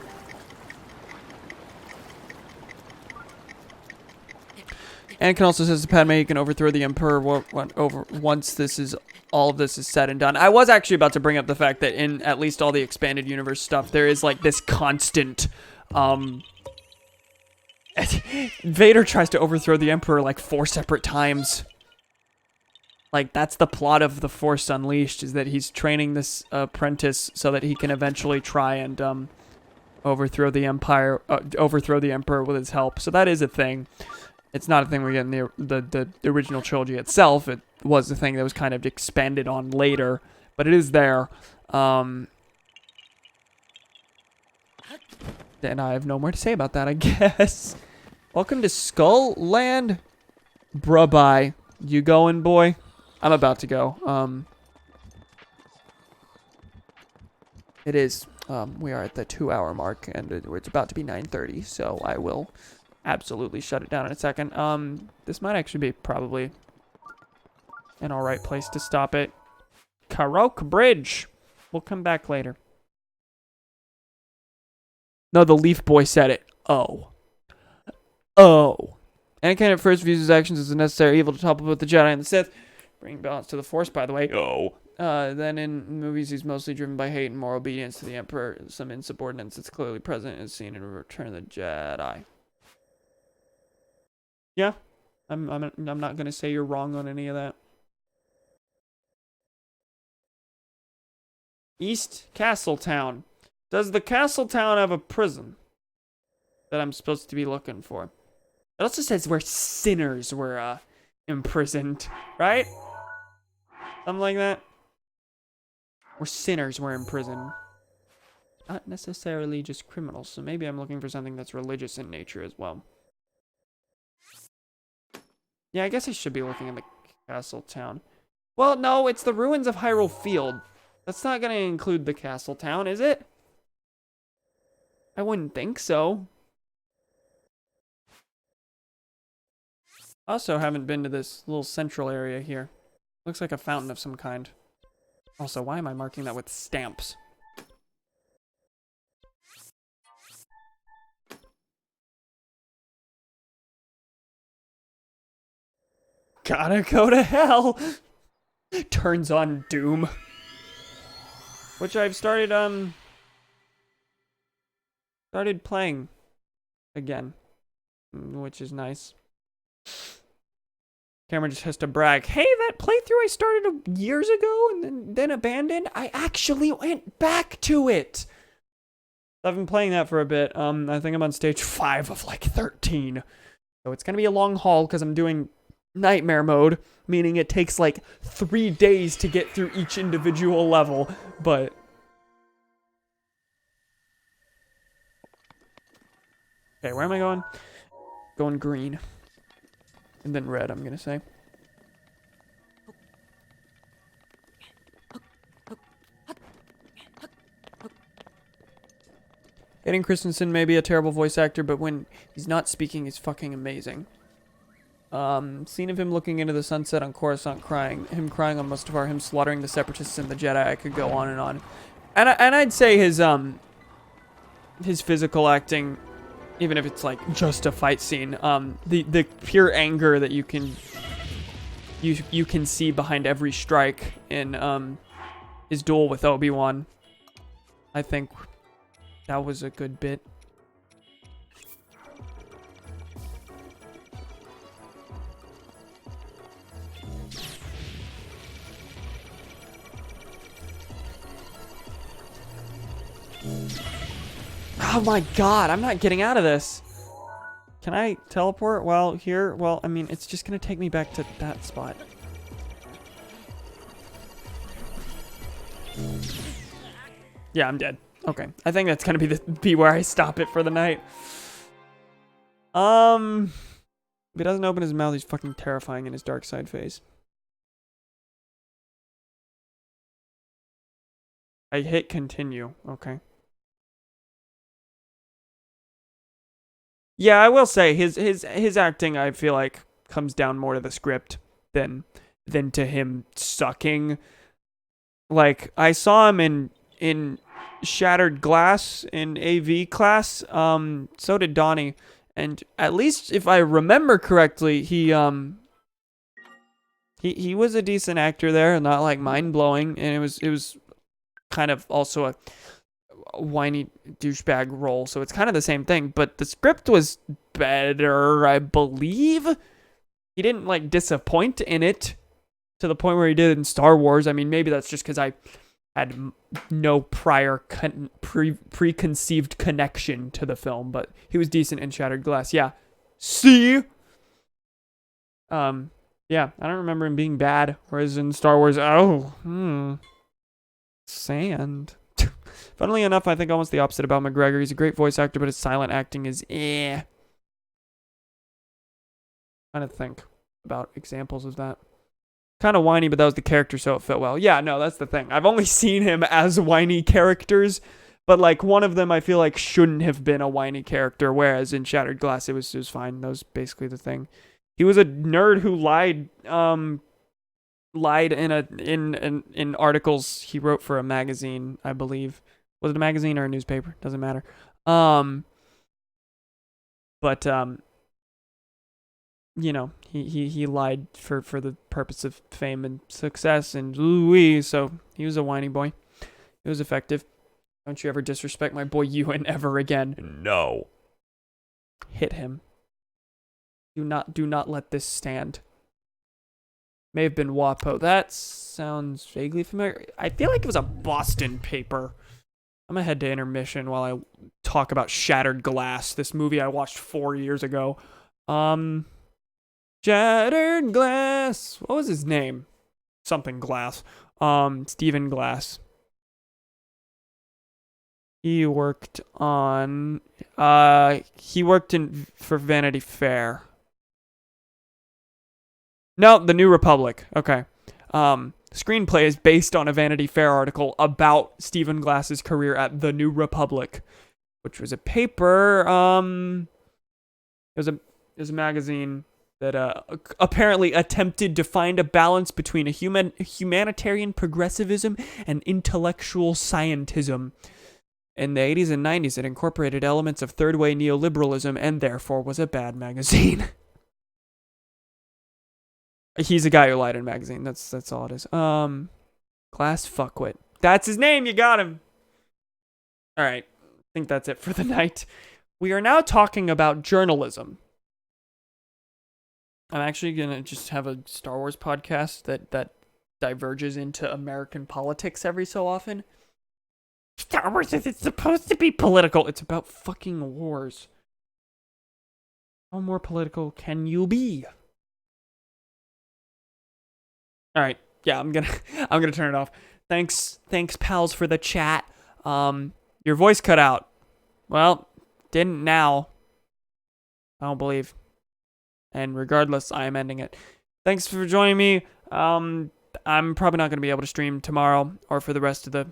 Anakin also says to Padme, you can overthrow the Emperor once all of this is said and done. I was actually about to bring up the fact that in at least all the expanded universe stuff, there is like this constant, Vader tries to overthrow the Emperor like 4 separate times. Like, that's the plot of The Force Unleashed, is that he's training this apprentice so that he can eventually try and overthrow the Emperor with his help. So that is a thing. It's not a thing we get in the original trilogy itself. It was a thing that was kind of expanded on later, but it is there. And I have no more to say about that, I guess. Welcome to Skull Land. Bruh, bye. You going, boy? I'm about to go. It is. We are at the 2-hour mark, and it's about to be 9:30, so I will absolutely shut it down in a second. This might actually be probably an alright place to stop it. Karok Bridge. We'll come back later. No, the Leaf Boy said it. Oh. Oh. Anakin at first views his actions as a necessary evil to topple with the Jedi and the Sith. Bring balance to the Force, by the way. Oh. Then in movies, he's mostly driven by hate and moral obedience to the Emperor. Some insubordinance that's clearly present is seen in Return of the Jedi. Yeah. I'm not going to say you're wrong on any of that. East Castletown. Does the Castletown have a prison that I'm supposed to be looking for? It also says where sinners were imprisoned, right? Something like that. Where sinners were imprisoned. Not necessarily just criminals, so maybe I'm looking for something that's religious in nature as well. Yeah, I guess I should be looking in the Castletown. Well, no, it's the ruins of Hyrule Field. That's not going to include the Castletown, is it? I wouldn't think so. Also haven't been to this little central area here. Looks like a fountain of some kind. Also, why am I marking that with stamps? Gotta go to hell! Turns on Doom. Which I've started playing again. Which is nice. Cameron just has to brag. Hey, that playthrough I started years ago and then abandoned, I actually went back to it. I've been playing that for a bit. I think I'm on stage 5 of like 13. So it's going to be a long haul because I'm doing nightmare mode, meaning it takes like 3 days to get through each individual level, but... Okay, where am I going? Going green. And then red, I'm gonna say. Hayden Christensen may be a terrible voice actor, but when he's not speaking, he's fucking amazing. Scene of him looking into the sunset on Coruscant crying, him crying on Mustafar, him slaughtering the Separatists and the Jedi, I could go on and on. And I'd say his physical acting, even if it's like just a fight scene, the pure anger that you can see behind every strike in his duel with Obi-Wan, I think that was a good bit. Oh my god, I'm not getting out of this. Can I teleport while here? Well, I mean, it's just gonna take me back to that spot. Yeah, I'm dead. Okay, I think that's gonna be where I stop it for the night. If he doesn't open his mouth, he's fucking terrifying in his dark side face. I hit continue. Okay. Yeah, I will say his acting, I feel like, comes down more to the script than to him sucking. Like, I saw him in Shattered Glass in AV class. So did Donnie, and at least if I remember correctly, he was a decent actor there, not like mind blowing, and it was kind of also a whiny douchebag role, so it's kind of the same thing, but the script was better, I believe. He didn't like disappoint in it to the point where he did in Star Wars. I mean, maybe that's just because I had no prior preconceived connection to the film, but he was decent in Shattered Glass. Yeah. See? Yeah, I don't remember him being bad. Whereas in Star Wars, sand. Funnily enough, I think almost the opposite about McGregor. He's a great voice actor, but his silent acting is Trying to think about examples of that. Kind of whiny, but that was the character, so it fit well. Yeah, no, that's the thing. I've only seen him as whiny characters, but like one of them I feel like shouldn't have been a whiny character, whereas in Shattered Glass it was fine. That was basically the thing. He was a nerd who lied in articles he wrote for a magazine, I believe. Was it a magazine or a newspaper? Doesn't matter. But you know, he lied for the purpose of fame and success and ooh-wee, so he was a whiny boy. It was effective. Don't you ever disrespect my boy Ewan ever again. No. Hit him. Do not let this stand. May have been WAPO. That sounds vaguely familiar. I feel like it was a Boston paper. I'm gonna head to intermission while I talk about Shattered Glass, this movie I watched 4 years ago. Shattered Glass. What was his name? Something Glass. Stephen Glass. He worked on for Vanity Fair. No, The New Republic. Okay. Screenplay is based on a Vanity Fair article about Stephen Glass's career at The New Republic, which was a paper. It was a magazine that apparently attempted to find a balance between a humanitarian progressivism and intellectual scientism. In the 80s and 90s, it incorporated elements of third-way neoliberalism and therefore was a bad magazine. He's a guy who lied in a magazine. That's all it is. Glass Fuckwit. That's his name. You got him. All right. I think that's it for the night. We are now talking about journalism. I'm actually going to just have a Star Wars podcast that diverges into American politics every so often. Star Wars isn't supposed to be political. It's about fucking wars. How more political can you be? All right. Yeah, I'm gonna turn it off. Thanks pals for the chat. Your voice cut out. Well, didn't now. I don't believe. And regardless, I am ending it. Thanks for joining me. I'm probably not gonna be able to stream tomorrow or for the rest of the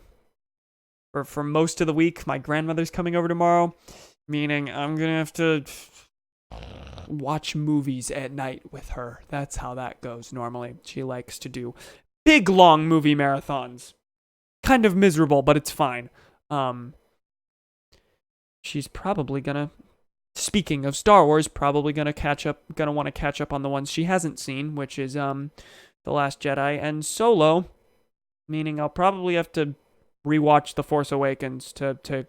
or for most of the week. My grandmother's coming over tomorrow, meaning I'm gonna have to watch movies at night with her. That's how that goes normally. She likes to do big long movie marathons. Kind of miserable, but it's fine. She's probably gonna, speaking of Star Wars, probably gonna want to catch up on the ones she hasn't seen, which is The Last Jedi and Solo, meaning I'll probably have to rewatch The Force Awakens to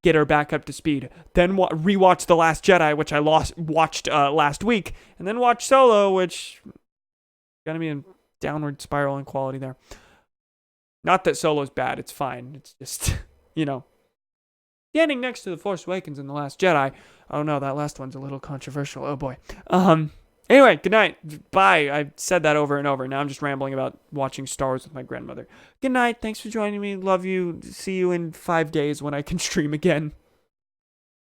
get her back up to speed. Then rewatch The Last Jedi, which I watched last week, and then watch Solo, which gonna be a downward spiral in quality there. Not that Solo's bad; it's fine. It's just standing next to The Force Awakens and The Last Jedi. Oh no, that last one's a little controversial. Oh boy. Anyway, good night. Bye. I said that over and over. Now I'm just rambling about watching Star Wars with my grandmother. Good night. Thanks for joining me. Love you. See you in 5 days when I can stream again.